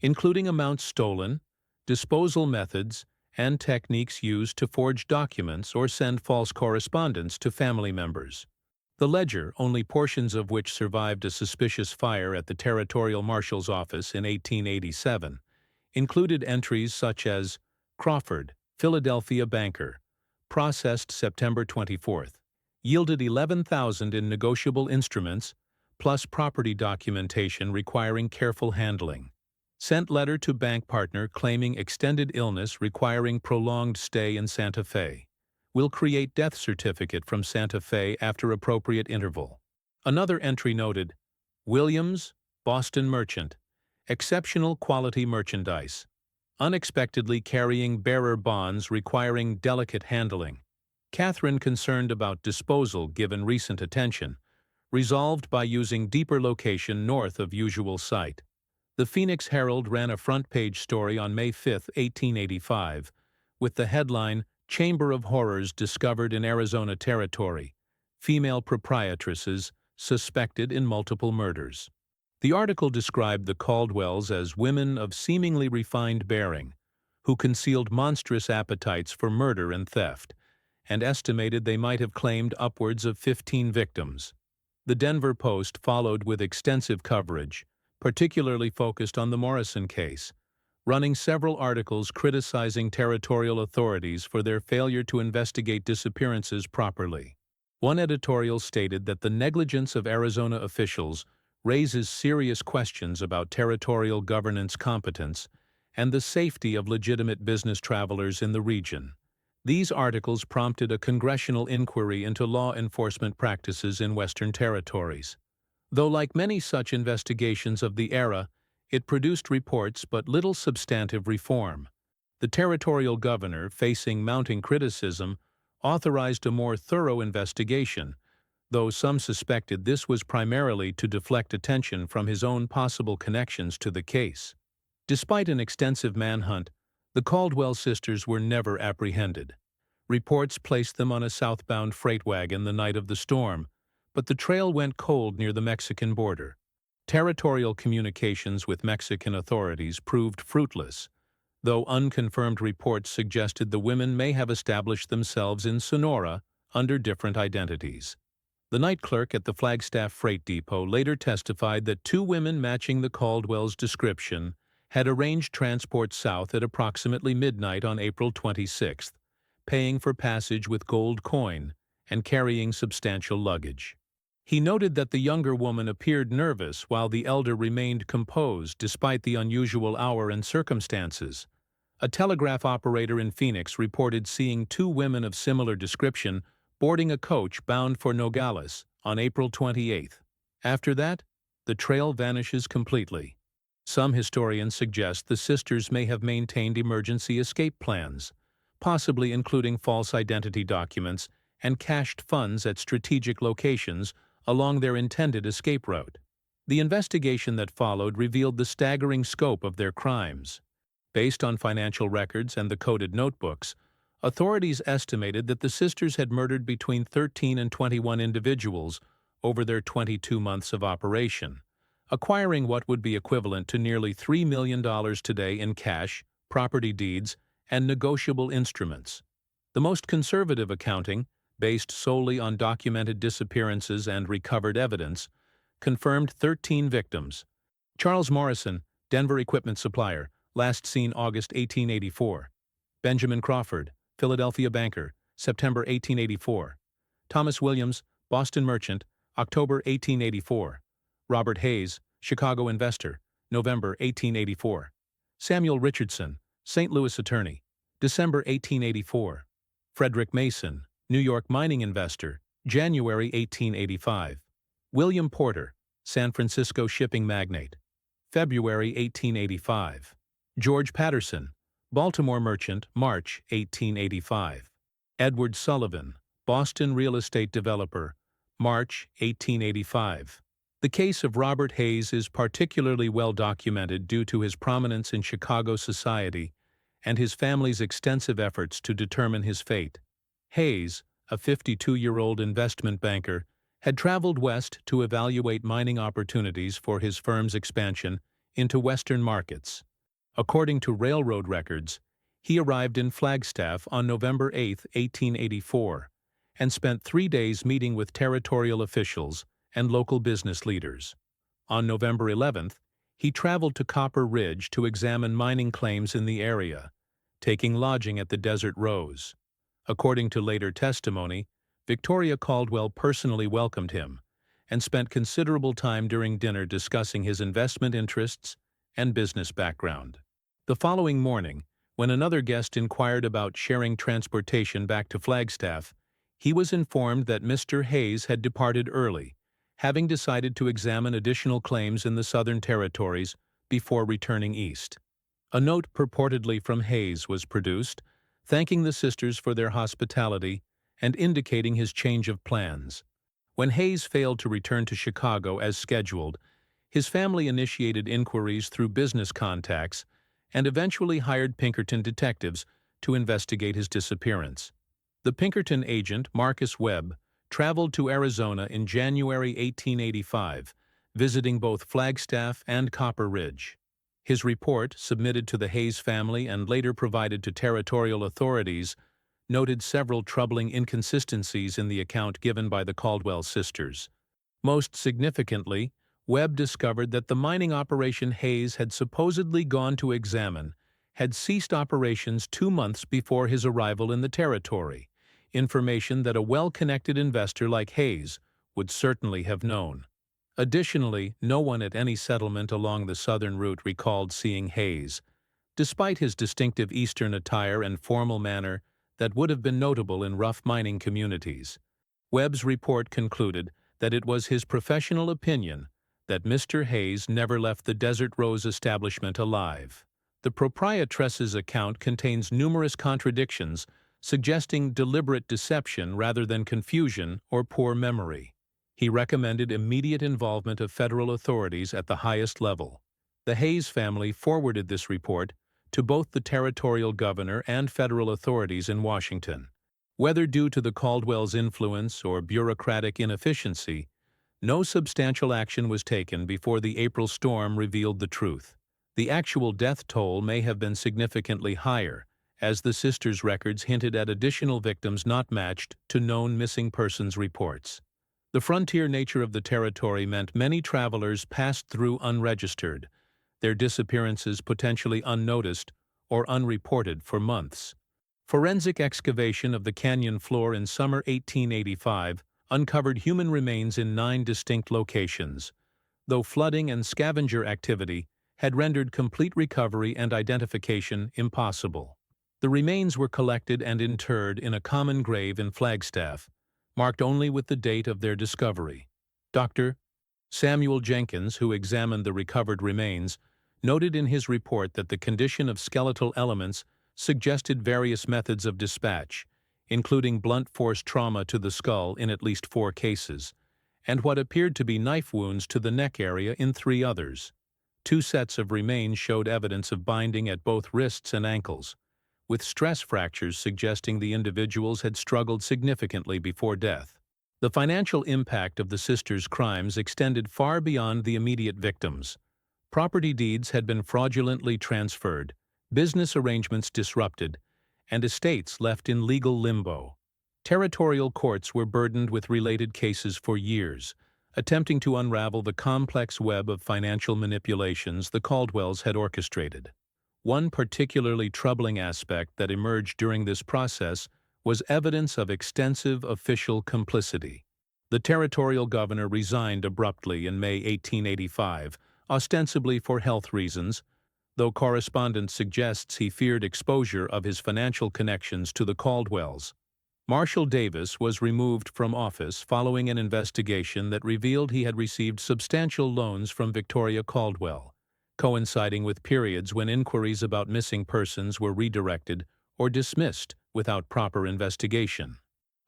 including amounts stolen, disposal methods, and techniques used to forge documents or send false correspondence to family members. The ledger, only portions of which survived a suspicious fire at the Territorial Marshal's office in 1887, included entries such as Crawford, Philadelphia banker, processed September 24, yielded $11,000 in negotiable instruments, plus property documentation requiring careful handling. Sent letter to bank partner claiming extended illness requiring prolonged stay in Santa Fe. Will create death certificate from Santa Fe after appropriate interval. Another entry noted, Williams, Boston merchant, exceptional quality merchandise, unexpectedly carrying bearer bonds requiring delicate handling. Catherine concerned about disposal given recent attention, resolved by using deeper location north of usual site. The Phoenix Herald ran a front-page story on May 5, 1885, with the headline, Chamber of Horrors discovered in Arizona Territory, female proprietresses suspected in multiple murders. The article described the Caldwells as women of seemingly refined bearing, who concealed monstrous appetites for murder and theft, and estimated they might have claimed upwards of 15 victims. The Denver Post followed with extensive coverage, particularly focused on the Morrison case, running several articles criticizing territorial authorities for their failure to investigate disappearances properly. One editorial stated that the negligence of Arizona officials raises serious questions about territorial governance competence and the safety of legitimate business travelers in the region. These articles prompted a congressional inquiry into law enforcement practices in Western territories. Though like many such investigations of the era, it produced reports but little substantive reform. The territorial governor, facing mounting criticism, authorized a more thorough investigation, though some suspected this was primarily to deflect attention from his own possible connections to the case. Despite an extensive manhunt, the Caldwell sisters were never apprehended. Reports placed them on a southbound freight wagon the night of the storm, but the trail went cold near the Mexican border. Territorial communications with Mexican authorities proved fruitless, though unconfirmed reports suggested the women may have established themselves in Sonora under different identities. The night clerk at the Flagstaff Freight Depot later testified that 2 women matching the Caldwells' description had arranged transport south at approximately midnight on April 26, paying for passage with gold coin and carrying substantial luggage. He noted that the younger woman appeared nervous while the elder remained composed despite the unusual hour and circumstances. A telegraph operator in Phoenix reported seeing 2 women of similar description boarding a coach bound for Nogales on April 28. After that, the trail vanishes completely. Some historians suggest the sisters may have maintained emergency escape plans, possibly including false identity documents and cached funds at strategic locations along their intended escape route. The investigation that followed revealed the staggering scope of their crimes. Based on financial records and the coded notebooks, authorities estimated that the sisters had murdered between 13 and 21 individuals over their 22 months of operation, acquiring what would be equivalent to nearly $3 million today in cash, property deeds, and negotiable instruments. The most conservative accounting, based solely on documented disappearances and recovered evidence, confirmed 13 victims. Charles Morrison, Denver equipment supplier, last seen August 1884. Benjamin Crawford, Philadelphia banker, September 1884. Thomas Williams, Boston merchant, October 1884. Robert Hayes, Chicago investor, November 1884. Samuel Richardson, St. Louis attorney, December 1884. Frederick Mason, New York mining investor, January 1885. William Porter, San Francisco shipping magnate, February 1885. George Patterson, Baltimore merchant, March 1885. Edward Sullivan, Boston real estate developer, March 1885. The case of Robert Hayes is particularly well documented due to his prominence in Chicago society and his family's extensive efforts to determine his fate. Hayes, a 52-year-old investment banker, had traveled west to evaluate mining opportunities for his firm's expansion into Western markets. According to railroad records, he arrived in Flagstaff on November 8, 1884, and spent 3 days meeting with territorial officials and local business leaders. On November 11th, he traveled to Copper Ridge to examine mining claims in the area, taking lodging at the Desert Rose. According to later testimony, Victoria Caldwell personally welcomed him and spent considerable time during dinner discussing his investment interests and business background. The following morning, when another guest inquired about sharing transportation back to Flagstaff, he was informed that Mr. Hayes had departed early, having decided to examine additional claims in the Southern Territories before returning east. A note purportedly from Hayes was produced, thanking the sisters for their hospitality and indicating his change of plans. When Hayes failed to return to Chicago as scheduled, his family initiated inquiries through business contacts and eventually hired Pinkerton detectives to investigate his disappearance. The Pinkerton agent, Marcus Webb, traveled to Arizona in January 1885, visiting both Flagstaff and Copper Ridge. His report, submitted to the Hayes family and later provided to territorial authorities, noted several troubling inconsistencies in the account given by the Caldwell sisters. Most significantly, Webb discovered that the mining operation Hayes had supposedly gone to examine had ceased operations 2 months before his arrival in the territory, information that a well-connected investor like Hayes would certainly have known. Additionally, no one at any settlement along the southern route recalled seeing Hayes, despite his distinctive Eastern attire and formal manner that would have been notable in rough mining communities. Webb's report concluded that it was his professional opinion that Mr. Hayes never left the Desert Rose establishment alive. The proprietress's account contains numerous contradictions, suggesting deliberate deception rather than confusion or poor memory. He recommended immediate involvement of federal authorities at the highest level. The Hayes family forwarded this report to both the territorial governor and federal authorities in Washington. Whether due to the Caldwell's influence or bureaucratic inefficiency, no substantial action was taken before the April storm revealed the truth. The actual death toll may have been significantly higher, as the sisters' records hinted at additional victims not matched to known missing persons reports. The frontier nature of the territory meant many travelers passed through unregistered, their disappearances potentially unnoticed or unreported for months. Forensic excavation of the canyon floor in summer 1885 uncovered human remains in 9 distinct locations, though flooding and scavenger activity had rendered complete recovery and identification impossible. The remains were collected and interred in a common grave in Flagstaff, marked only with the date of their discovery. Dr. Samuel Jenkins, who examined the recovered remains, noted in his report that the condition of skeletal elements suggested various methods of dispatch, including blunt force trauma to the skull in at least 4 cases, and what appeared to be knife wounds to the neck area in 3 others. 2 sets of remains showed evidence of binding at both wrists and ankles, with stress fractures suggesting the individuals had struggled significantly before death. The financial impact of the sisters' crimes extended far beyond the immediate victims. Property deeds had been fraudulently transferred, business arrangements disrupted, and estates left in legal limbo. Territorial courts were burdened with related cases for years, attempting to unravel the complex web of financial manipulations the Caldwells had orchestrated. One particularly troubling aspect that emerged during this process was evidence of extensive official complicity. The territorial governor resigned abruptly in May 1885, ostensibly for health reasons, though correspondence suggests he feared exposure of his financial connections to the Caldwells. Marshall Davis was removed from office following an investigation that revealed he had received substantial loans from Victoria Caldwell, coinciding with periods when inquiries about missing persons were redirected or dismissed without proper investigation.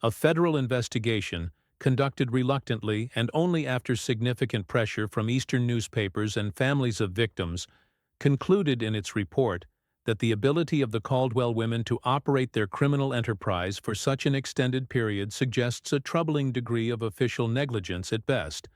A federal investigation, conducted reluctantly and only after significant pressure from Eastern newspapers and families of victims, concluded in its report that the ability of the Caldwell women to operate their criminal enterprise for such an extended period suggests a troubling degree of official negligence at best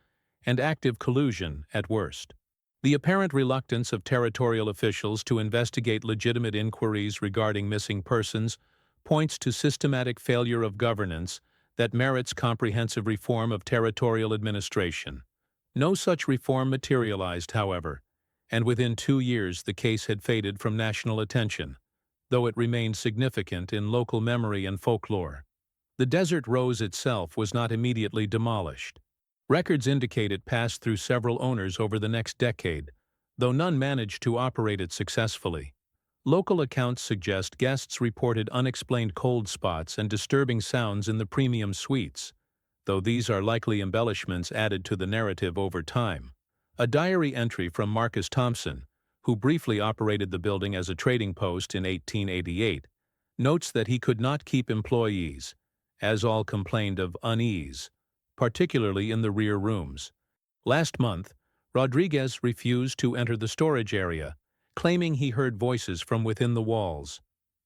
and active collusion at worst. The apparent reluctance of territorial officials to investigate legitimate inquiries regarding missing persons points to systematic failure of governance that merits comprehensive reform of territorial administration. No such reform materialized, however, and within 2 years the case had faded from national attention, though it remained significant in local memory and folklore. The Desert Rose itself was not immediately demolished. Records indicate it passed through several owners over the next decade, though none managed to operate it successfully. Local accounts suggest guests reported unexplained cold spots and disturbing sounds in the premium suites, though these are likely embellishments added to the narrative over time. A diary entry from Marcus Thompson, who briefly operated the building as a trading post in 1888, notes that he could not keep employees, as all complained of unease, particularly in the rear rooms. Last month, Rodriguez refused to enter the storage area, claiming he heard voices from within the walls.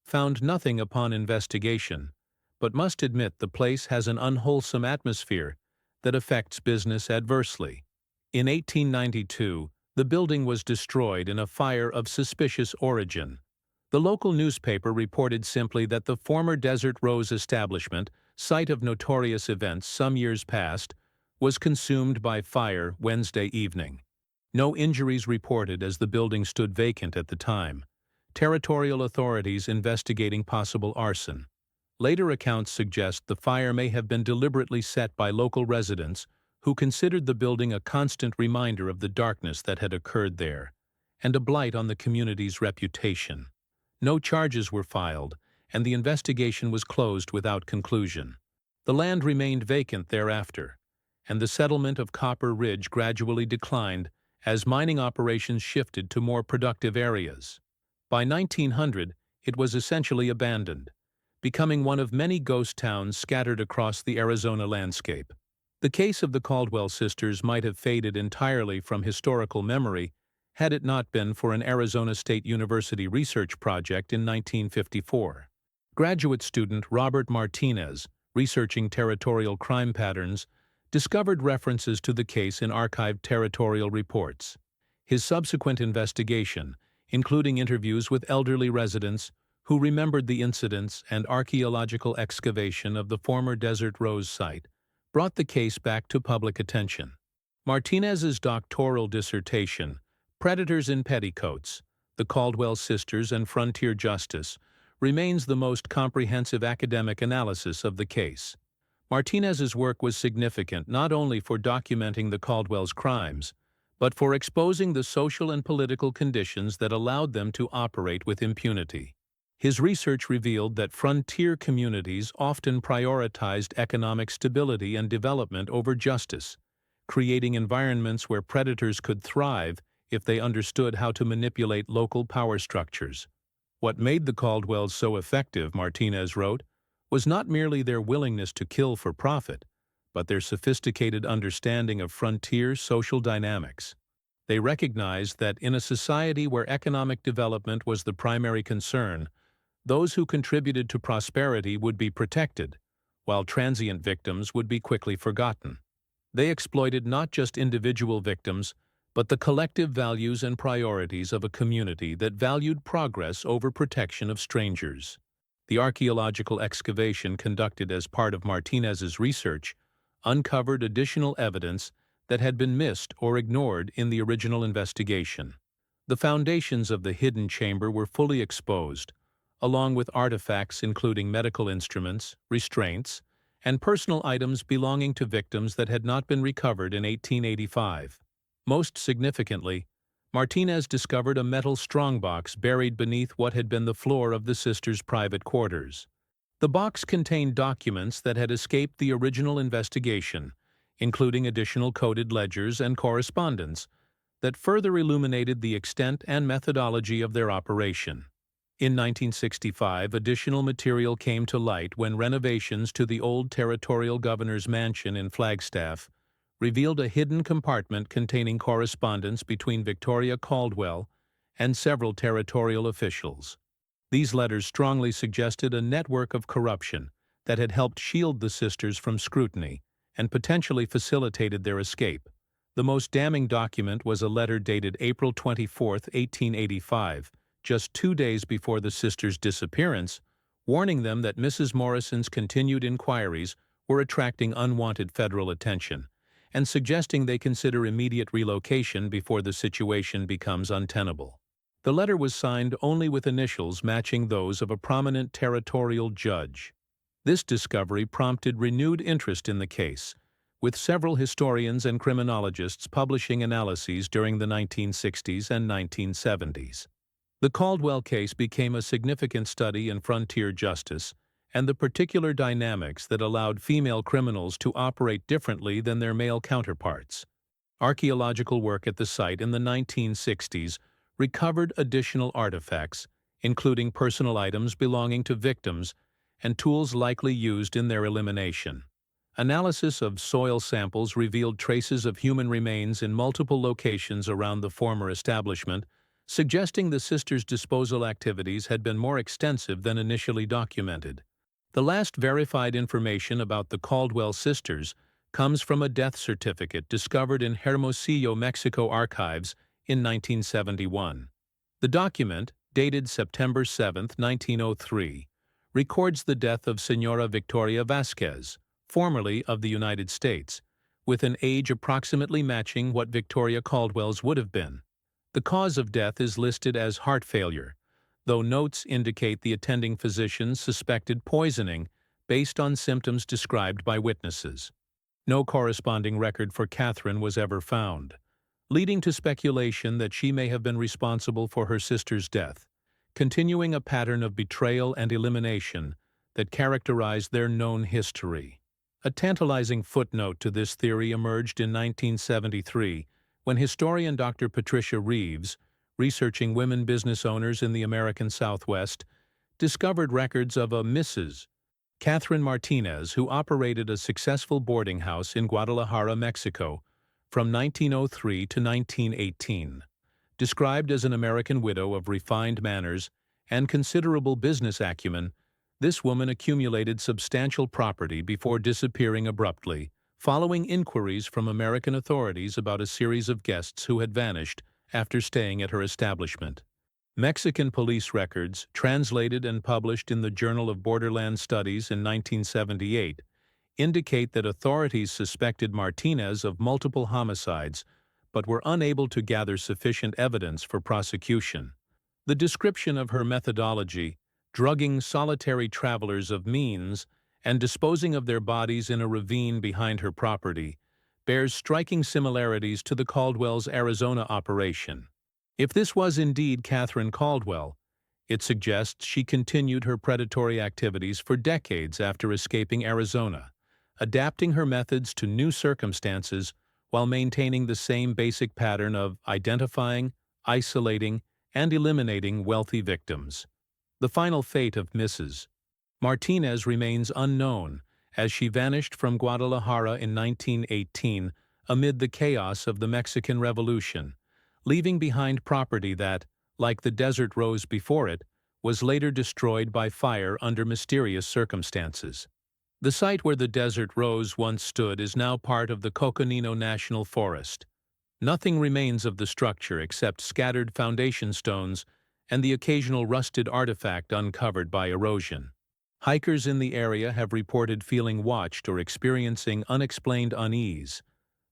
Found nothing upon investigation, but must admit the place has an unwholesome atmosphere that affects business adversely. In 1892, the building was destroyed in a fire of suspicious origin. The local newspaper reported simply that the former Desert Rose establishment, site of notorious events some years past, was consumed by fire Wednesday evening. No injuries reported as the building stood vacant at the time. Territorial authorities investigating possible arson. Later accounts suggest the fire may have been deliberately set by local residents who considered the building a constant reminder of the darkness that had occurred there, and a blight on the community's reputation. No charges were filed, and the investigation was closed without conclusion. The land remained vacant thereafter, and the settlement of Copper Ridge gradually declined as mining operations shifted to more productive areas. By 1900, it was essentially abandoned, becoming one of many ghost towns scattered across the Arizona landscape. The case of the Caldwell sisters might have faded entirely from historical memory had it not been for an Arizona State University research project in 1954. Graduate student Robert Martinez, researching territorial crime patterns, discovered references to the case in archived territorial reports. His subsequent investigation, including interviews with elderly residents who remembered the incidents and archaeological excavation of the former Desert Rose site, brought the case back to public attention. Martinez's doctoral dissertation, Predators in Petticoats, The Caldwell Sisters and Frontier Justice, remains the most comprehensive academic analysis of the case. Martinez's work was significant not only for documenting the Caldwell's crimes, but for exposing the social and political conditions that allowed them to operate with impunity. His research revealed that frontier communities often prioritized economic stability and development over justice, creating environments where predators could thrive if they understood how to manipulate local power structures. What made the Caldwells so effective, Martinez wrote, was not merely their willingness to kill for profit, but their sophisticated understanding of frontier social dynamics. They recognized that in a society where economic development was the primary concern, those who contributed to prosperity would be protected, while transient victims would be quickly forgotten. They exploited not just individual victims, but the collective values and priorities of a community that valued progress over protection of strangers. The archaeological excavation conducted as part of Martinez's research uncovered additional evidence that had been missed or ignored in the original investigation. The foundations of the hidden chamber were fully exposed, along with artifacts including medical instruments, restraints, and personal items belonging to victims that had not been recovered in 1885. Most significantly, Martinez discovered a metal strongbox buried beneath what had been the floor of the sisters' private quarters. The box contained documents that had escaped the original investigation, including additional coded ledgers and correspondence that further illuminated the extent and methodology of their operation. In 1965, additional material came to light when renovations to the old territorial governor's mansion in Flagstaff revealed a hidden compartment containing correspondence between Victoria Caldwell and several territorial officials. These letters strongly suggested a network of corruption that had helped shield the sisters from scrutiny and potentially facilitated their escape. The most damning document was a letter dated April 24, 1885, just 2 days before the sisters' disappearance, warning them that Mrs. Morrison's continued inquiries were attracting unwanted federal attention, and suggesting they consider immediate relocation before the situation becomes untenable. The letter was signed only with initials matching those of a prominent territorial judge. This discovery prompted renewed interest in the case, with several historians and criminologists publishing analyses during the 1960s and 1970s. The Caldwell case became a significant study in frontier justice and the particular dynamics that allowed female criminals to operate differently than their male counterparts. Archaeological work at the site in the 1960s recovered additional artifacts, including personal items belonging to victims and tools likely used in their elimination. Analysis of soil samples revealed traces of human remains in multiple locations around the former establishment, suggesting the sisters' disposal activities had been more extensive than initially documented. The last verified information about the Caldwell sisters comes from a death certificate discovered in Hermosillo, Mexico archives in 1971. The document, dated September 7, 1903, records the death of Señora Victoria Vasquez, formerly of the United States, with an age approximately matching what Victoria Caldwell's would have been. The cause of death is listed as heart failure, though notes indicate the attending physician suspected poisoning based on symptoms described by witnesses. No corresponding record for Catherine was ever found, leading to speculation that she may have been responsible for her sister's death, continuing a pattern of betrayal and elimination that characterized their known history. A tantalizing footnote to this theory emerged in 1973 when historian Dr. Patricia Reeves, researching women business owners in the American Southwest, discovered records of a Mrs. Catherine Martinez who operated a successful boarding house in Guadalajara, Mexico, from 1903 to 1918. Described as an American widow of refined manners and considerable business acumen, this woman accumulated substantial property before disappearing abruptly, following inquiries from American authorities about a series of guests who had vanished after staying at her establishment. Mexican police records, translated and published in the Journal of Borderland Studies in 1978, indicate that authorities suspected Martinez of multiple homicides but were unable to gather sufficient evidence for prosecution. The description of her methodology, drugging solitary travelers of means and disposing of their bodies in a ravine behind her property, bears striking similarities to the Caldwell's Arizona operation. If this was indeed Catherine Caldwell, it suggests she continued her predatory activities for decades after escaping Arizona, adapting her methods to new circumstances while maintaining the same basic pattern of identifying, isolating, and eliminating wealthy victims. The final fate of Mrs. Martinez remains unknown, as she vanished from Guadalajara in 1918 amid the chaos of the Mexican Revolution, leaving behind property that, like the Desert Rose before it, was later destroyed by fire under mysterious circumstances. The site where the Desert Rose once stood is now part of the Coconino National Forest. Nothing remains of the structure except scattered foundation stones and the occasional rusted artifact uncovered by erosion. Hikers in the area have reported feeling watched or experiencing unexplained unease,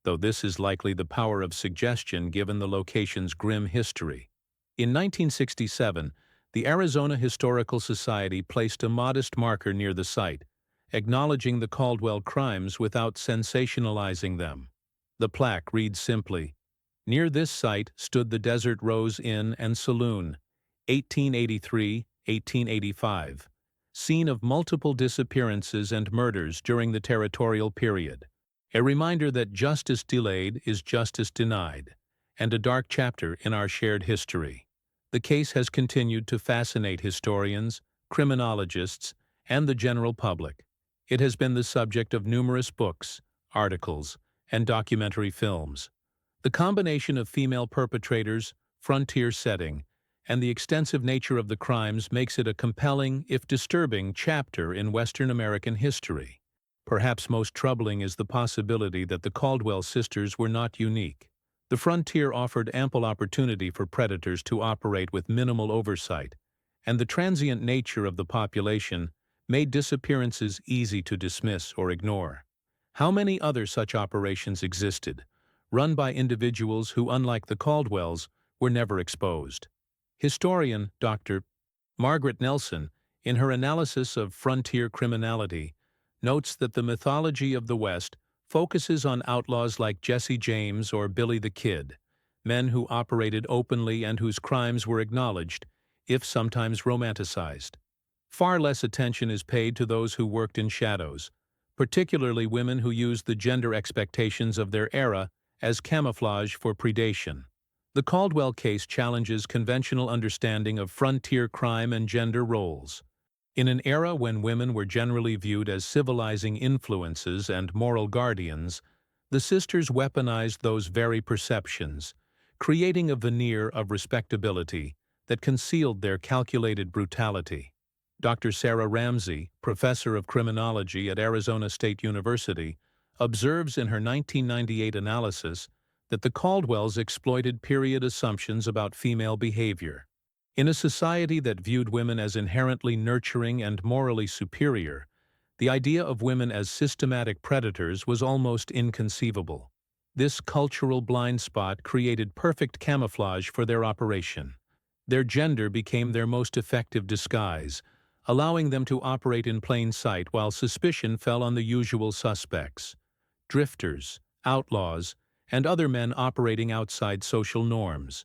though this is likely the power of suggestion given the location's grim history. In 1967, the Arizona Historical Society placed a modest marker near the site, acknowledging the Caldwell crimes without sensationalizing them. The plaque reads simply, "Near this site stood the Desert Rose Inn and Saloon, 1883-1885, scene of multiple disappearances and murders during the territorial period. A reminder that justice delayed is justice denied, and a dark chapter in our shared history." The case has continued to fascinate historians, criminologists, and the general public. It has been the subject of numerous books, articles, and documentary films. The combination of female perpetrators, frontier setting, and the extensive nature of the crimes makes it a compelling, if disturbing, chapter in Western American history. Perhaps most troubling is the possibility that the Caldwell sisters were not unique. The frontier offered ample opportunity for predators to operate with minimal oversight, and the transient nature of the population made disappearances easy to dismiss or ignore. How many other such operations existed, run by individuals who, unlike the Caldwells, were never exposed? Historian Dr. Margaret Nelson, in her analysis of frontier criminality, notes that the mythology of the West focuses on outlaws like Jesse James or Billy the Kid, men who operated openly and whose crimes were acknowledged, if sometimes romanticized. Far less attention is paid to those who worked in shadows, particularly women who used the gender expectations of their era as camouflage for predation. The Caldwell case challenges conventional understanding of frontier crime and gender roles. In an era when women were generally viewed as civilizing influences and moral guardians, the sisters weaponized those very perceptions, creating a veneer of respectability that concealed their calculated brutality. Dr. Sarah Ramsey, professor of criminology at Arizona State University, observes in her 1998 analysis that the Caldwells exploited period assumptions about female behavior. In a society that viewed women as inherently nurturing and morally superior, the idea of women as systematic predators was almost inconceivable. This cultural blind spot created perfect camouflage for their operation. Their gender became their most effective disguise, allowing them to operate in plain sight while suspicion fell on the usual suspects: drifters, outlaws, and other men operating outside social norms.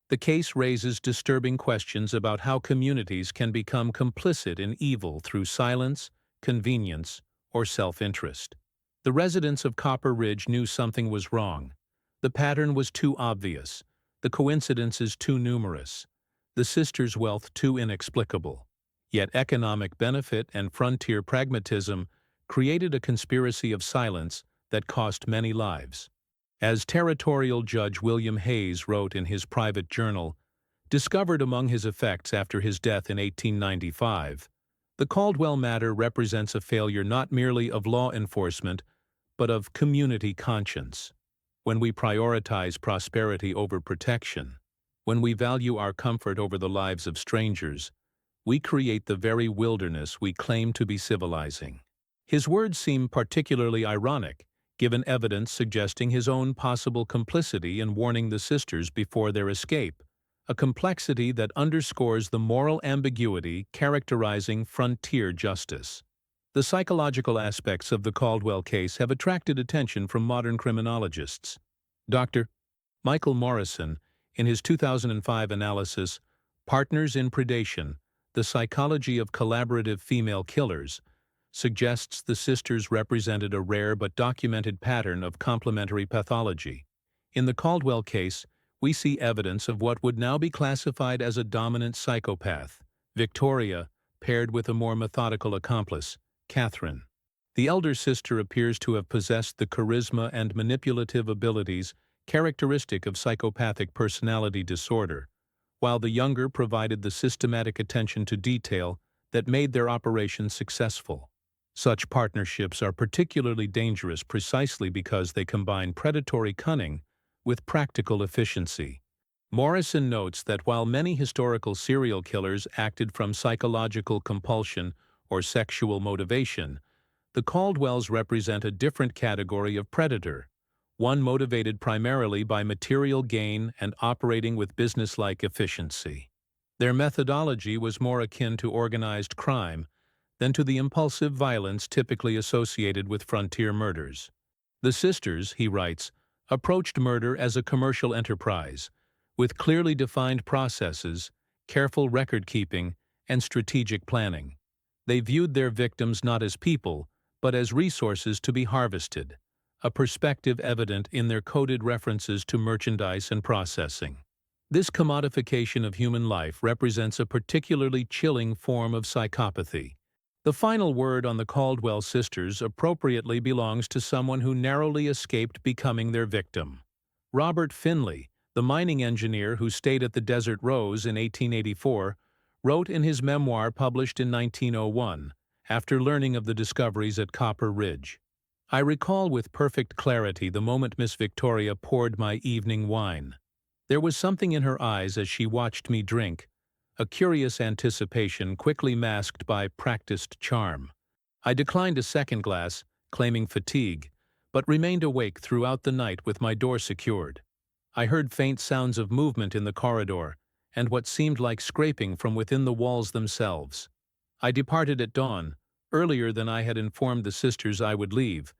The case raises disturbing questions about how communities can become complicit in evil through silence, convenience, or self-interest. The residents of Copper Ridge knew something was wrong. The pattern was too obvious, the coincidences too numerous, the sisters' wealth too inexplicable. Yet economic benefit and frontier pragmatism created a conspiracy of silence that cost many lives. As territorial Judge William Hayes wrote in his private journal, discovered among his effects after his death in 1895, the Caldwell matter represents a failure not merely of law enforcement, but of community conscience. When we prioritize prosperity over protection, when we value our comfort over the lives of strangers, we create the very wilderness we claim to be civilizing. His words seem particularly ironic, given evidence suggesting his own possible complicity in warning the sisters before their escape, a complexity that underscores the moral ambiguity characterizing frontier justice. The psychological aspects of the Caldwell case have attracted attention from modern criminologists. Dr. Michael Morrison, in his 2005 analysis, Partners in Predation: The Psychology of Collaborative Female Killers, suggests the sisters represented a rare but documented pattern of complementary pathology. In the Caldwell case, we see evidence of what would now be classified as a dominant psychopath, Victoria, paired with a more methodical accomplice, Catherine. The elder sister appears to have possessed the charisma and manipulative abilities characteristic of psychopathic personality disorder, while the younger provided the systematic attention to detail that made their operation successful. Such partnerships are particularly dangerous precisely because they combine predatory cunning with practical efficiency. Morrison notes that while many historical serial killers acted from psychological compulsion or sexual motivation, the Caldwells represent a different category of predator, one motivated primarily by material gain and operating with businesslike efficiency. Their methodology was more akin to organized crime than to the impulsive violence typically associated with frontier murders. The sisters, he writes, approached murder as a commercial enterprise, with clearly defined processes, careful record-keeping, and strategic planning. They viewed their victims not as people, but as resources to be harvested, a perspective evident in their coded references to merchandise and processing. This commodification of human life represents a particularly chilling form of psychopathy. The final word on the Caldwell sisters appropriately belongs to someone who narrowly escaped becoming their victim. Robert Finley, the mining engineer who stayed at the Desert Rose in 1884, wrote in his memoir published in 1901, after learning of the discoveries at Copper Ridge, "I recall with perfect clarity the moment Miss Victoria poured my evening wine. There was something in her eyes as she watched me drink, a curious anticipation quickly masked by practiced charm. I declined a second glass, claiming fatigue, but remained awake throughout the night with my door secured. I heard faint sounds of movement in the corridor, and what seemed like scraping from within the walls themselves. I departed at dawn, earlier than I had informed the sisters I would leave,